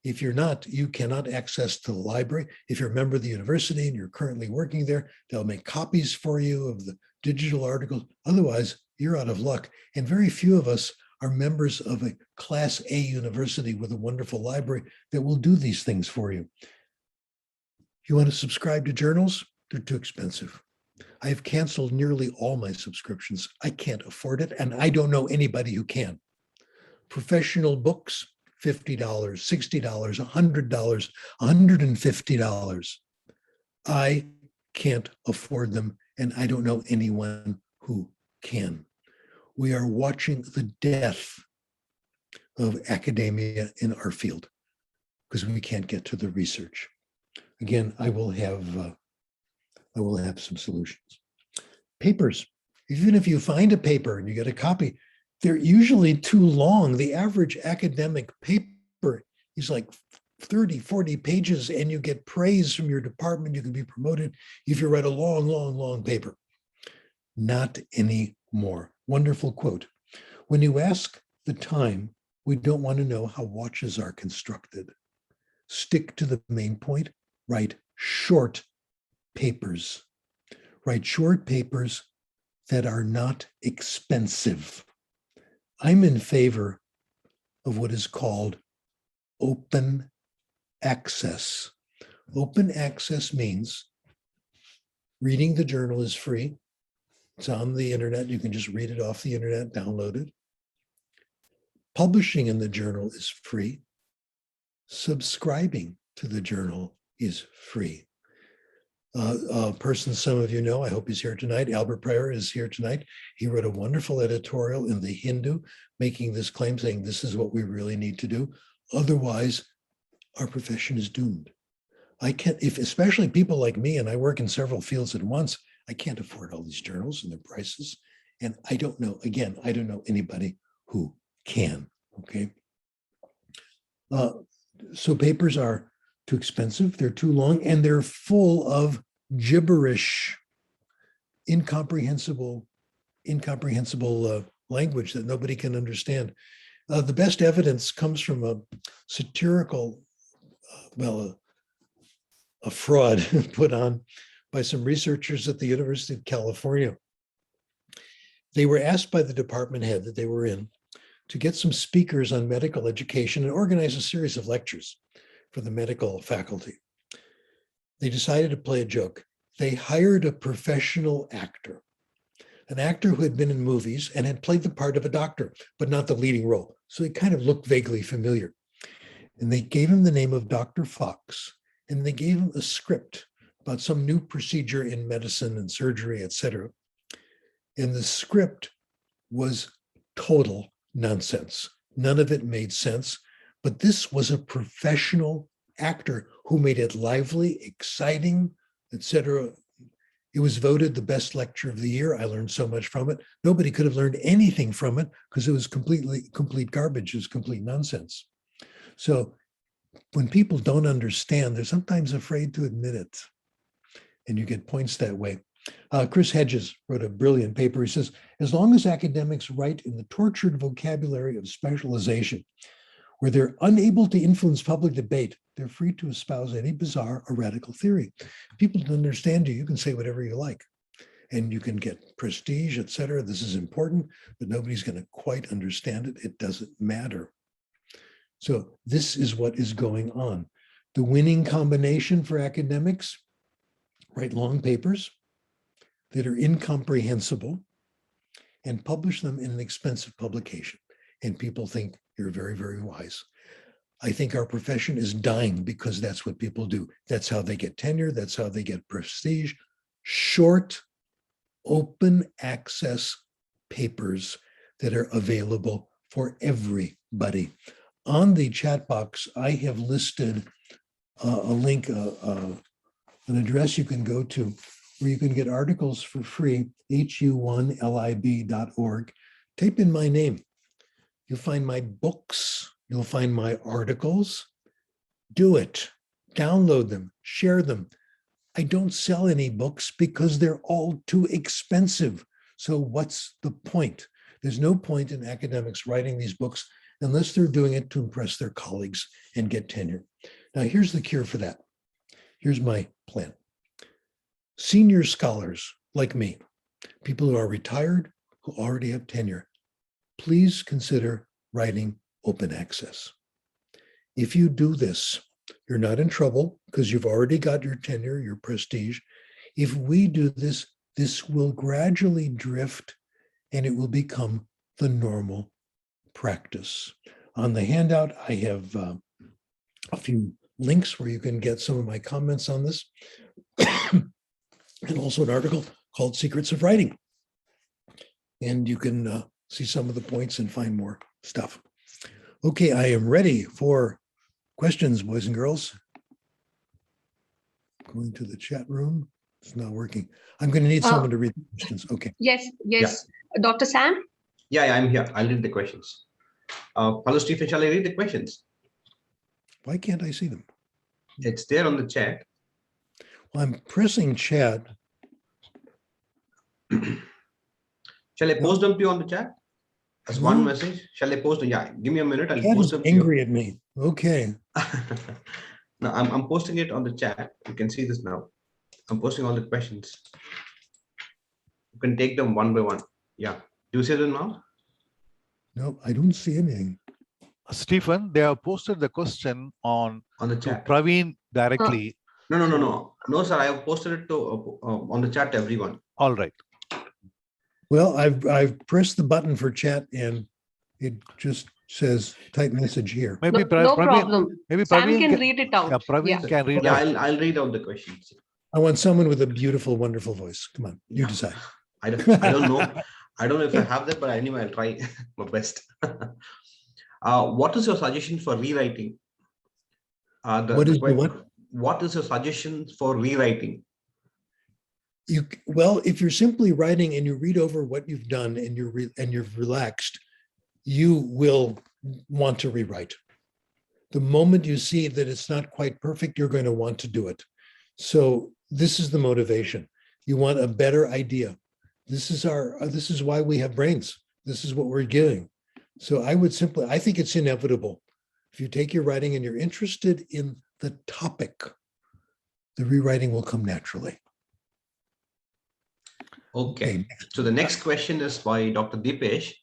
If you're not, you cannot access the library. If you're a member of the university and you're currently working there, they'll make copies for you of the digital articles. Otherwise, you're out of luck. And very few of us are members of a Class A university with a wonderful library that will do these things for you. You want to subscribe to journals? They're too expensive. I have canceled nearly all my subscriptions. I can't afford it, and I don't know anybody who can. Professional books, $50, $60, $100, $150. I can't afford them, and I don't know anyone who can. We are watching the death of academia in our field because we can't get to the research. Again, I will have some solutions. Papers, even if you find a paper and you get a copy, they're usually too long. The average academic paper is like 30, 40 pages, and you get praise from your department. You can be promoted if you write a long, long, long paper. Not anymore. Wonderful quote. When you ask the time, we don't want to know how watches are constructed. Stick to the main point. Write short papers. Write short papers that are not expensive. I'm in favor of what is called open access. Open access means reading the journal is free. It's on the internet. You can just read it off the internet, download it. Publishing in the journal is free. Subscribing to the journal is free. a person some of you know. I hope he's here tonight. Albert Prayer is here tonight. He wrote a wonderful editorial in The Hindu making this claim, saying this is what we really need to do. Otherwise, our profession is doomed. I can't, if especially people like me, and I work in several fields at once, I can't afford all these journals and their prices. And I don't know, again, I don't know anybody who can, okay? So papers are too expensive, they're too long, and they're full of gibberish, incomprehensible language that nobody can understand. The best evidence comes from a satirical, a fraud put on by some researchers at the University of California. They were asked by the department head that they were in to get some speakers on medical education and organize a series of lectures for the medical faculty. They decided to play a joke. They hired a professional actor, an actor who had been in movies and had played the part of a doctor, but not the leading role. So he kind of looked vaguely familiar. And they gave him the name of Dr. Fox, and they gave him a script about some new procedure in medicine and surgery, et cetera. And the script was total nonsense. None of it made sense, but this was a professional actor who made it lively, exciting, et cetera. It was voted the best lecture of the year. I learned so much from it. Nobody could have learned anything from it because it was complete garbage. It was complete nonsense. So when people don't understand, they're sometimes afraid to admit it. And you get points that way. Chris Hedges wrote a brilliant paper. He says, as long as academics write in the tortured vocabulary of specialization, where they're unable to influence public debate, they're free to espouse any bizarre or radical theory. People don't understand you, you can say whatever you like. And you can get prestige, et cetera. This is important, but nobody's going to quite understand it. It doesn't matter. So this is what is going on. The winning combination for academics: write long papers that are incomprehensible and publish them in an expensive publication. And people think you're very, very wise. I think our profession is dying because that's what people do. That's how they get tenure. That's how they get prestige. Short, open access papers that are available for everybody. On the chat box, I have listed a link, an address you can go to where you can get articles for free, hu1lib.org. Type in my name. You'll find my books. You'll find my articles. Do it. Download them. Share them. I don't sell any books because they're all too expensive. So what's the point? There's no point in academics writing these books unless they're doing it to impress their colleagues and get tenure. Now, here's the cure for that. Here's my plan. Senior scholars like me, people who are retired, who already have tenure, please consider writing open access. If you do this, you're not in trouble because you've already got your tenure, your prestige. If we do this, this will gradually drift and it will become the normal practice. On the handout, I have a few links where you can get some of my comments on this, and also an article called Secrets of Writing. And you can see some of the points and find more stuff. Okay, I am ready for questions, boys and girls. Going to the chat room. It's not working. I'm going to need someone to read the questions. Okay. Yes. Yeah. Dr. Sam? Yeah, I'm here. I'll read the questions. Hello, Stephen. Shall I read the questions? Why can't I see them? It's there on the chat. Well, I'm pressing chat. Shall I post them to you on the chat? As one message? Shall I post them? Yeah, give me a minute. I'll post them to you. Angry at me. Okay. No, I'm posting it on the chat. You can see this now. I'm posting all the questions. You can take them one by one. Yeah. Do you see them now? No, I don't see anything. Stephen, they have posted the question on the chat. Praveen directly. No, sir. I have posted it to on the chat to everyone. All right. Well, I've pressed the button for chat and it just says type message here. Maybe no problem. Maybe Sam can read it out. Yeah, Praveen can read Yeah, out. I'll read out the questions. I want someone with a beautiful, wonderful voice. Come on, you decide. I don't know. I don't know if I have that, but anyway, I'll try my best. What is your suggestion for rewriting? What is your suggestion for rewriting? Well, if you're simply writing and you read over what you've done and you've relaxed, you will want to rewrite. The moment you see that it's not quite perfect, you're going to want to do it. So this is the motivation. You want a better idea. This is why we have brains. This is what we're giving. So I think it's inevitable. If you take your writing and you're interested in the topic, the rewriting will come naturally. Okay. So the next question is by Dr. Deepesh.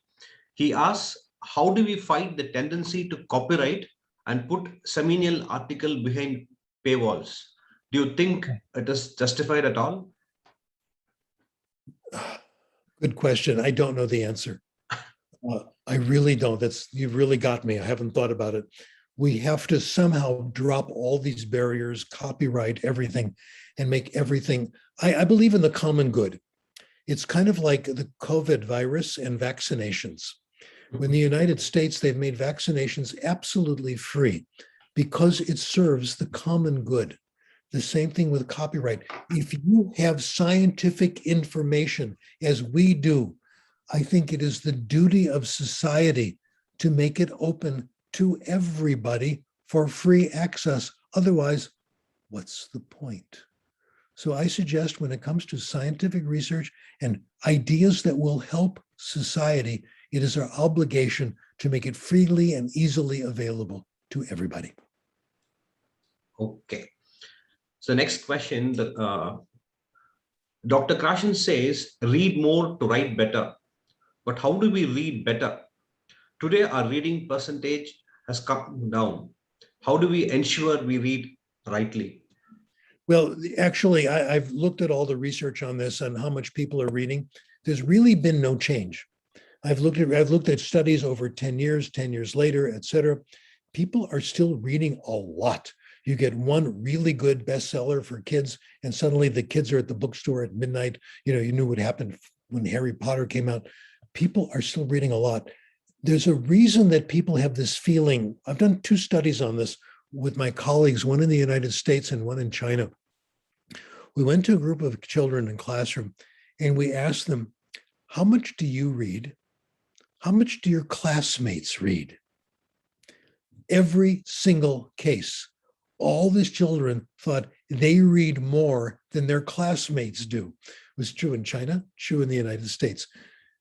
He asks, how do we fight the tendency to copyright and put seminal article behind paywalls? Do you think it is justified at all? Good question. I don't know the answer. I really don't. You've really got me. I haven't thought about it. We have to somehow drop all these barriers, copyright everything, and make everything. I believe in the common good. It's kind of like the COVID virus and vaccinations. In the United States, they've made vaccinations absolutely free because it serves the common good. The same thing with copyright. If you have scientific information, as we do, I think it is the duty of society to make it open to everybody for free access. Otherwise, what's the point? So I suggest when it comes to scientific research and ideas that will help society, it is our obligation to make it freely and easily available to everybody. Okay. So next question, Dr. Krashen says, read more to write better. But how do we read better? Today, our reading percentage has come down. How do we ensure we read rightly? Well, actually, I've looked at all the research on this and how much people are reading. There's really been no change. I've looked at studies over 10 years later, et cetera. People are still reading a lot. You get one really good bestseller for kids, and suddenly the kids are at the bookstore at midnight. You knew what happened when Harry Potter came out. People are still reading a lot. There's a reason that people have this feeling. I've done 2 studies on this with my colleagues, one in the United States and one in China. We went to a group of children in classroom and we asked them, how much do you read? How much do your classmates read? Every single case, all these children thought they read more than their classmates do. It was true in China, true in the United States.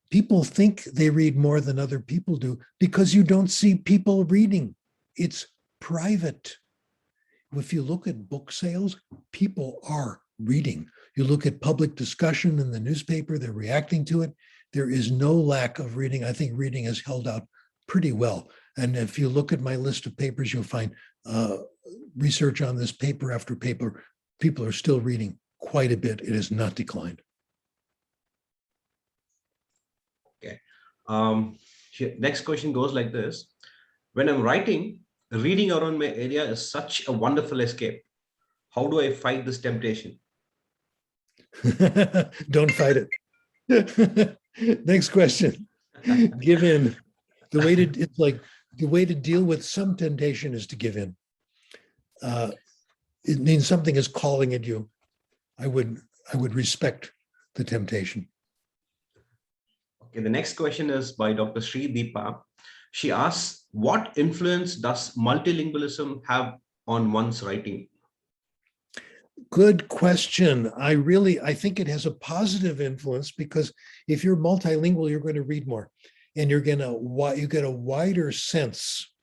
People think they read more than other people do because you don't see people reading. It's private. If you look at book sales, people are reading. You look at public discussion in the newspaper, they're reacting to it. There is no lack of reading. I think reading has held out pretty well. And if you look at my list of papers, you'll find research on this paper after paper. People are still reading quite a bit. It has not declined. Okay. Next question goes like this. When I'm writing, reading around my area is such a wonderful escape. How do I fight this temptation? Don't fight it. Next question. Give in. The way to deal with some temptation is to give in. It means something is calling at you. I would respect the temptation. Okay, the next question is by Dr. Sri Deepa. She asks, what influence does multilingualism have on one's writing? Good question. I think it has a positive influence because if you're multilingual, you're going to read more, and you get a wider sense.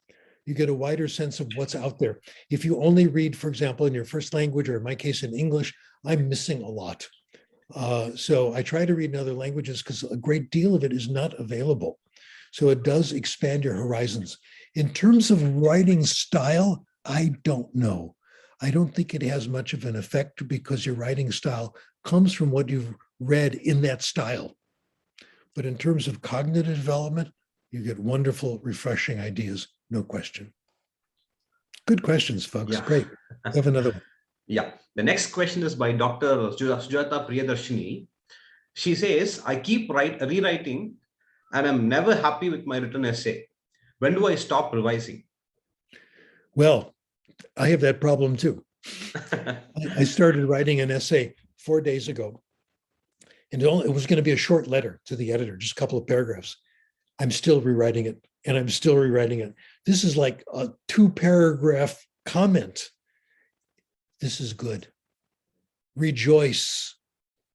You get a wider sense of what's out there. If you only read, for example, in your first language, or in my case in English, I'm missing a lot. So I try to read in other languages because a great deal of it is not available. So it does expand your horizons. In terms of writing style, I don't know. I don't think it has much of an effect because your writing style comes from what you've read in that style. But in terms of cognitive development, you get wonderful, refreshing ideas, no question. Good questions, folks. Yeah. Great. Have another one. Yeah. The next question is by Dr. Sujata Priyadarshini. She says, I keep rewriting and I'm never happy with my written essay. When do I stop revising? Well, I have that problem too. I started writing an essay 4 days ago, and it was going to be a short letter to the editor, just a couple of paragraphs. I'm still rewriting it, and I'm still rewriting it. This is like a 2-paragraph comment. This is good. Rejoice.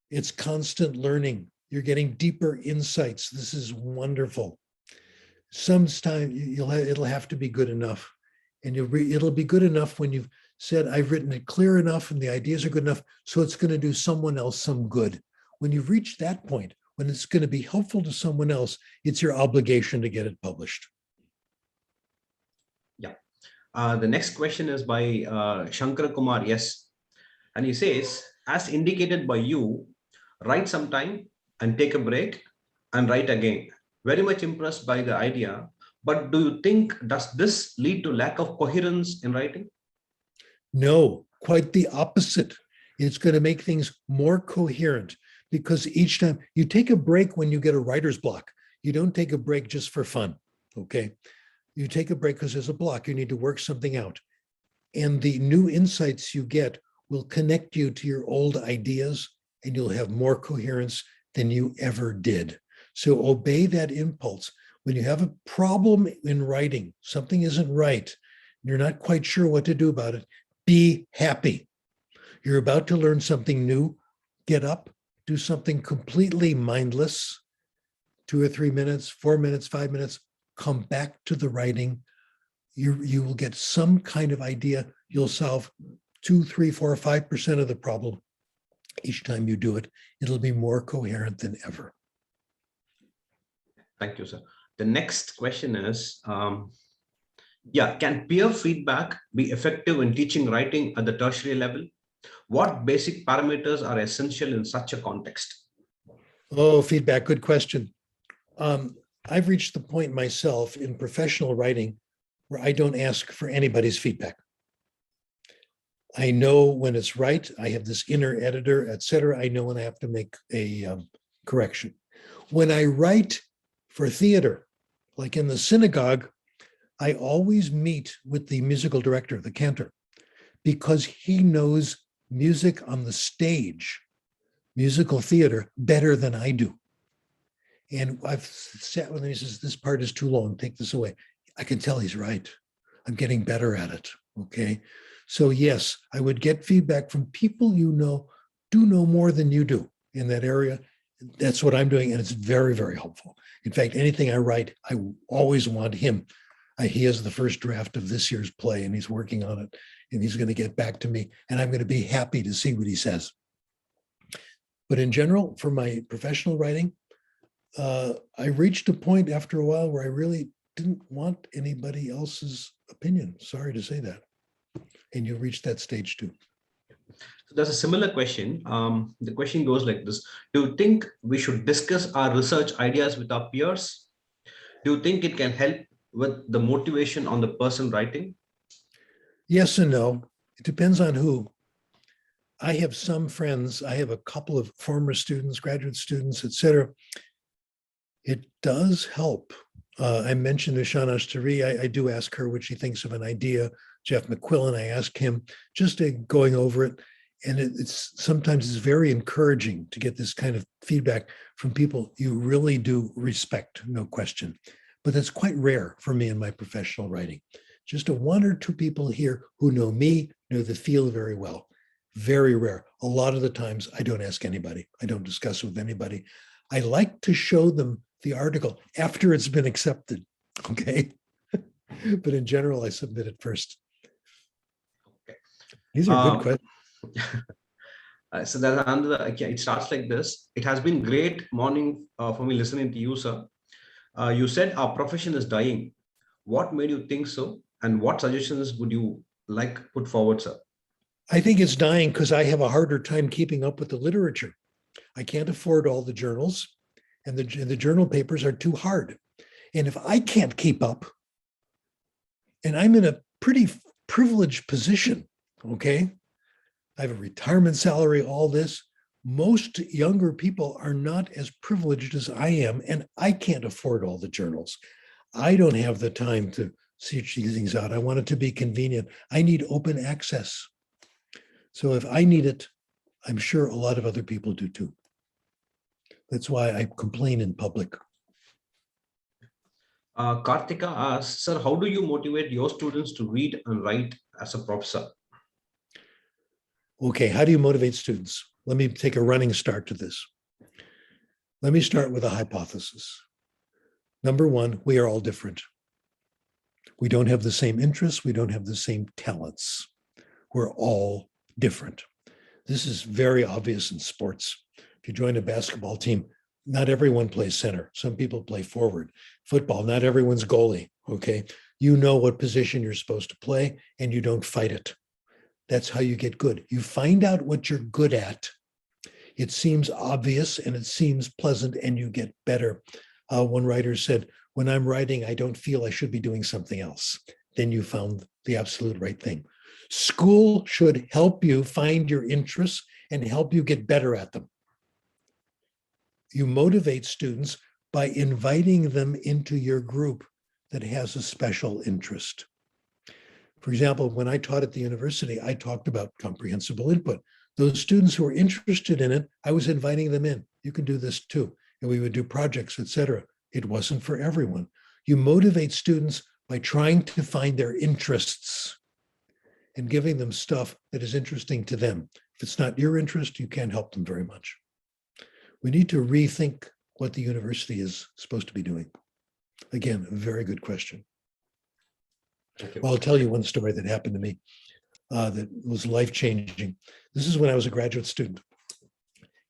It's constant learning. You're getting deeper insights. This is wonderful. Sometimes it'll have to be good enough. And it'll be good enough when you've said, I've written it clear enough and the ideas are good enough, so it's going to do someone else some good. When you've reached that point, when it's going to be helpful to someone else, it's your obligation to get it published. Yeah. The next question is by Shankar Kumar, yes. And he says, as indicated by you, write some time and take a break and write again. Very much impressed by the idea. But do you think, does this lead to lack of coherence in writing? No, quite the opposite. It's going to make things more coherent, because each time you take a break when you get a writer's block, you don't take a break just for fun, okay? You take a break because there's a block. You need to work something out. And the new insights you get will connect you to your old ideas, and you'll have more coherence than you ever did. So obey that impulse. When you have a problem in writing, something isn't right, you're not quite sure what to do about it, be happy. You're about to learn something new. Get up, do something completely mindless, 2 or 3 minutes, 4 minutes, 5 minutes, come back to the writing. You will get some kind of idea. You'll solve 2, 3, 4, 5% of the problem. Each time you do it, it'll be more coherent than ever. Thank you, sir. The next question is, can peer feedback be effective in teaching writing at the tertiary level? What basic parameters are essential in such a context? Oh, feedback, good question. I've reached the point myself in professional writing where I don't ask for anybody's feedback. I know when it's right. I have this inner editor, et cetera. I know when I have to make a correction. When I write for theater, like in the synagogue, I always meet with the musical director, the cantor, because he knows music on the stage, musical theater, better than I do. And I've sat with him, he says, this part is too long, take this away. I can tell he's right. I'm getting better at it, okay? So yes, I would get feedback from people do know more than you do in that area. That's what I'm doing, and it's very, very helpful. In fact, anything I write, I always want him. He has the first draft of this year's play, and he's working on it, and he's going to get back to me, and I'm going to be happy to see what he says. But in general, for my professional writing, I reached a point after a while where I really didn't want anybody else's opinion. Sorry to say that. And you reached that stage too. So there's a similar question. The question goes like this. Do you think we should discuss our research ideas with our peers? Do you think it can help with the motivation on the person writing? Yes and no. It depends on who. I have some friends, I have a couple of former students, graduate students, et cetera. It does help. I mentioned Ishana Ashtari. I do ask her what she thinks of an idea. Jeff McQuillan, I ask him, just going over it. And it's sometimes it's very encouraging to get this kind of feedback from people you really do respect, no question. But that's quite rare for me in my professional writing. Just 1 or 2 people here who know me, know the field very well. Very rare. A lot of the times I don't ask anybody. I don't discuss with anybody. I like to show them the article after it's been accepted, okay? But in general, I submit it first. Okay. These are good questions. So there's another, it starts like this. It has been great morning for me listening to you, sir. You said our profession is dying. What made you think so? And what suggestions would you like put forward, sir? I think it's dying because I have a harder time keeping up with the literature. I can't afford all the journals, and the journal papers are too hard. And if I can't keep up, and I'm in a pretty privileged position, okay? I have a retirement salary, all this. Most younger people are not as privileged as I am, and I can't afford all the journals. I don't have the time to search these things out. I want it to be convenient. I need open access. So if I need it, I'm sure a lot of other people do too. That's why I complain in public. Kartika asks, sir, how do you motivate your students to read and write as a professor? Okay, how do you motivate students? Let me take a running start to this. Let me start with a hypothesis. Number one, we are all different. We don't have the same interests. We don't have the same talents. We're all different. This is very obvious in sports. If you join a basketball team, not everyone plays center. Some people play forward. Football, not everyone's goalie, okay? You know what position you're supposed to play and you don't fight it. That's how you get good. You find out what you're good at. It seems obvious and it seems pleasant and you get better. One writer said, when I'm writing, I don't feel I should be doing something else. Then you found the absolute right thing. School should help you find your interests and help you get better at them. You motivate students by inviting them into your group that has a special interest. For example, when I taught at the university, I talked about comprehensible input. Those students who were interested in it, I was inviting them in. You can do this too. And we would do projects, etc. It wasn't for everyone. You motivate students by trying to find their interests and giving them stuff that is interesting to them. If it's not your interest, you can't help them very much. We need to rethink what the university is supposed to be doing. Again, a very good question. Well, I'll tell you one story that happened to me that was life-changing. This is when I was a graduate student.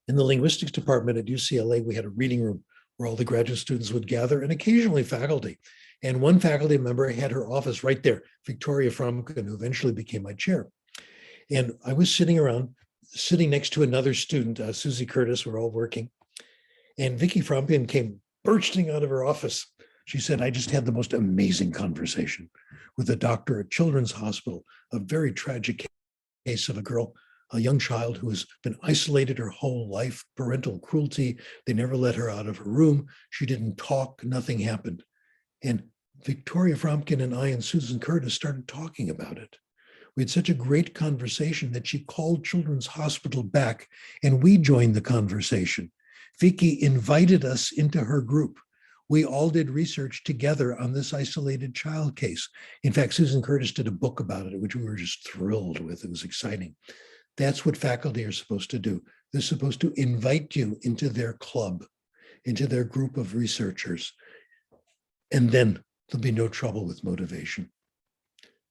In the linguistics department at UCLA, we had a reading room where all the graduate students would gather and occasionally faculty. And one faculty member had her office right there, Victoria Fromkin, who eventually became my chair. And I was sitting next to another student, Susie Curtis, we're all working. And Vicky Fromkin came bursting out of her office. She said, I just had the most amazing conversation with a doctor at Children's Hospital, a very tragic case of a girl, a young child who has been isolated her whole life, parental cruelty. They never let her out of her room. She didn't talk, nothing happened. And Victoria Fromkin and I and Susan Curtis started talking about it. We had such a great conversation that she called Children's Hospital back and we joined the conversation. Vicky invited us into her group. We all did research together on this isolated child case. In fact, Susan Curtis did a book about it, which we were just thrilled with. It was exciting. That's what faculty are supposed to do. They're supposed to invite you into their club, into their group of researchers. And then there'll be no trouble with motivation.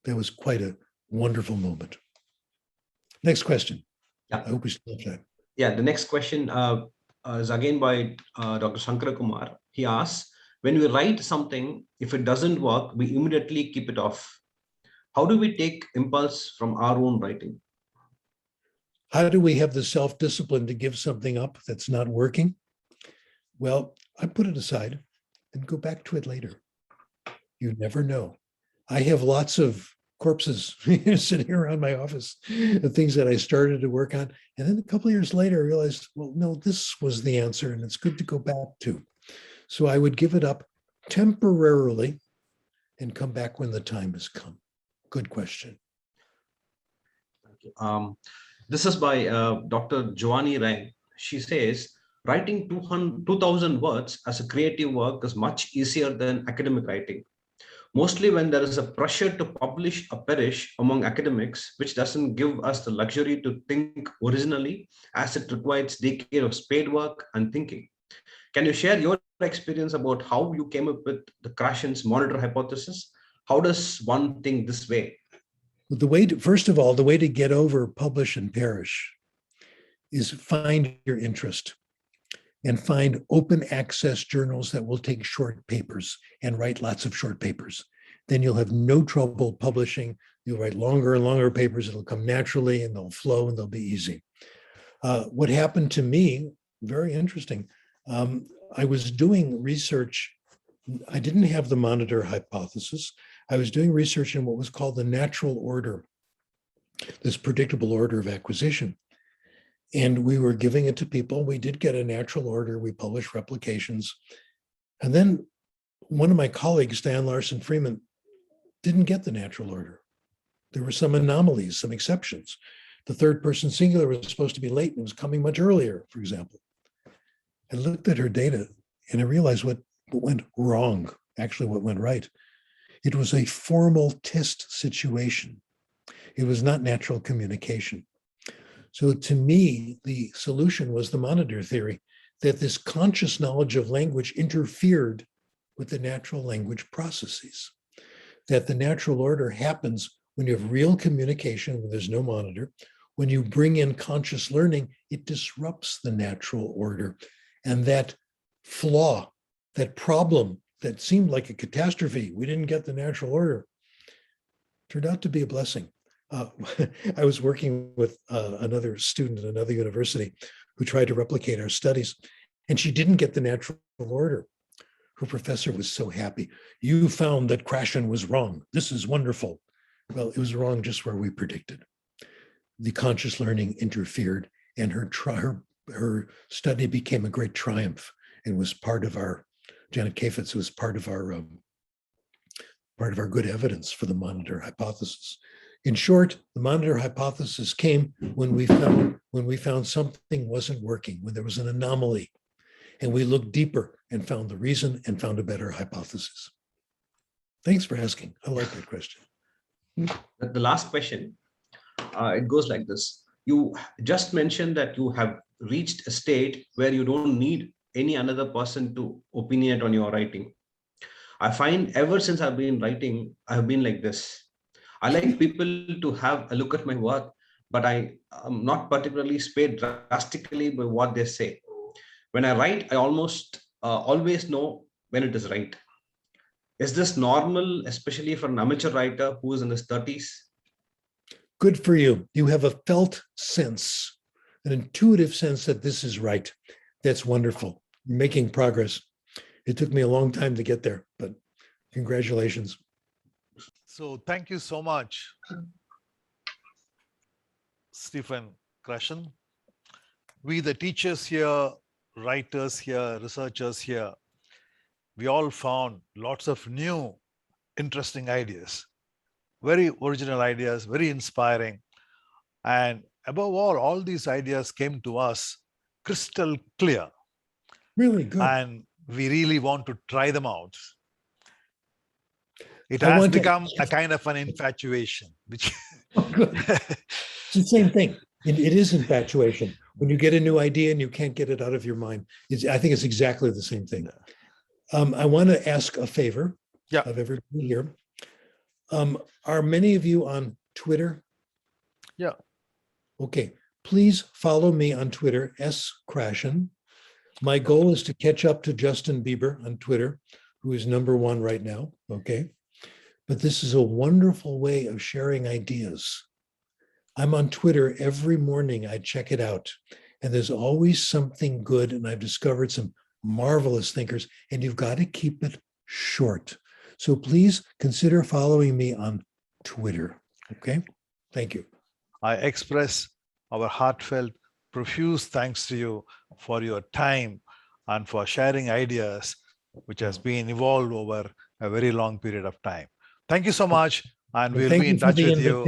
That was quite a wonderful moment. Next question. Yeah. I hope we still have time. Yeah, the next question is again by Dr. Shankara Kumar. He asks, when we write something, if it doesn't work, we immediately keep it off. How do we take impulse from our own writing? How do we have the self-discipline to give something up that's not working? Well, I put it aside and go back to it later. You never know. I have lots of corpses sitting around my office, the things that I started to work on. And then a couple of years later, I realized, well, no, this was the answer and it's good to go back to. So I would give it up temporarily and come back when the time has come. Good question. Thank you. This is by Dr. Joanny Rang. She says, writing 2,000 words as a creative work is much easier than academic writing. Mostly when there is a pressure to publish or perish among academics, which doesn't give us the luxury to think originally, as it requires decades of spade work and thinking. Can you share your experience about how you came up with the Krashen's monitor hypothesis? How does one think this way? First of all, the way to get over publish and perish is find your interest and find open access journals that will take short papers and write lots of short papers. Then you'll have no trouble publishing. You'll write longer and longer papers. It'll come naturally and they'll flow and they'll be easy. What happened to me, very interesting. I was doing research. I didn't have the monitor hypothesis. I was doing research in what was called the natural order this predictable order of acquisition. And we were giving it to people. We did get a natural order. We published replications. And then one of my colleagues, Dan Larson Freeman, didn't get the natural order. There were some anomalies, some exceptions. The third person singular was supposed to be late and was coming much earlier, for example. I looked at her data and I realized what went wrong, actually what went right. It was a formal test situation. It was not natural communication. So to me, the solution was the monitor theory, that this conscious knowledge of language interfered with the natural language processes, that the natural order happens when you have real communication, when there's no monitor. When you bring in conscious learning, it disrupts the natural order. And that flaw, that problem that seemed like a catastrophe, we didn't get the natural order, turned out to be a blessing. I was working with another student at another university who tried to replicate our studies, and she didn't get the natural order. Her professor was so happy. You found that Krashen was wrong. This is wonderful. Well, it was wrong just where we predicted. The conscious learning interfered, and her study became a great triumph and was part of our, Janet Kafetz was part of our good evidence for the monitor hypothesis. In short, the monitor hypothesis came when we found something wasn't working, when there was an anomaly, and we looked deeper and found the reason and found a better hypothesis. Thanks for asking. I like that question. The last question, it goes like this. You just mentioned that you have reached a state where you don't need any another person to opinionate on your writing. I find ever since I've been writing, I've been like this. I like people to have a look at my work, but I am not particularly swayed drastically by what they say. When I write, I almost always know when it is right. Is this normal, especially for an amateur writer who is in his 30s? Good for you. You have a felt sense, an intuitive sense that this is right. That's wonderful. You're making progress. It took me a long time to get there, but congratulations. So thank you so much, Stephen Krashen. We, the teachers here, writers here, researchers here, we all found lots of new, interesting ideas, very original ideas, very inspiring. And above all these ideas came to us crystal clear. Really good. And we really want to try them out. It has become a kind of an infatuation, which it's the same thing. It is infatuation. When you get a new idea and you can't get it out of your mind, I think it's exactly the same thing. I want to ask a favor of everybody here. Are many of you on Twitter? Yeah. Okay. Please follow me on Twitter, S. Krashen. My goal is to catch up to Justin Bieber on Twitter, who is #1 right now. Okay. But this is a wonderful way of sharing ideas. I'm on Twitter every morning. I check it out. And there's always something good. And I've discovered some marvelous thinkers. And you've got to keep it short. So please consider following me on Twitter. Okay? Thank you. I express our heartfelt, profuse thanks to you for your time and for sharing ideas, which has been evolved over a very long period of time. Thank you so much, and we'll be in touch with you.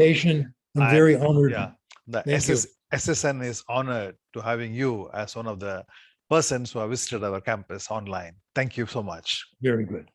I'm very honored. Yeah, the SSN is honored to having you as one of the persons who have visited our campus online. Thank you so much. Very good.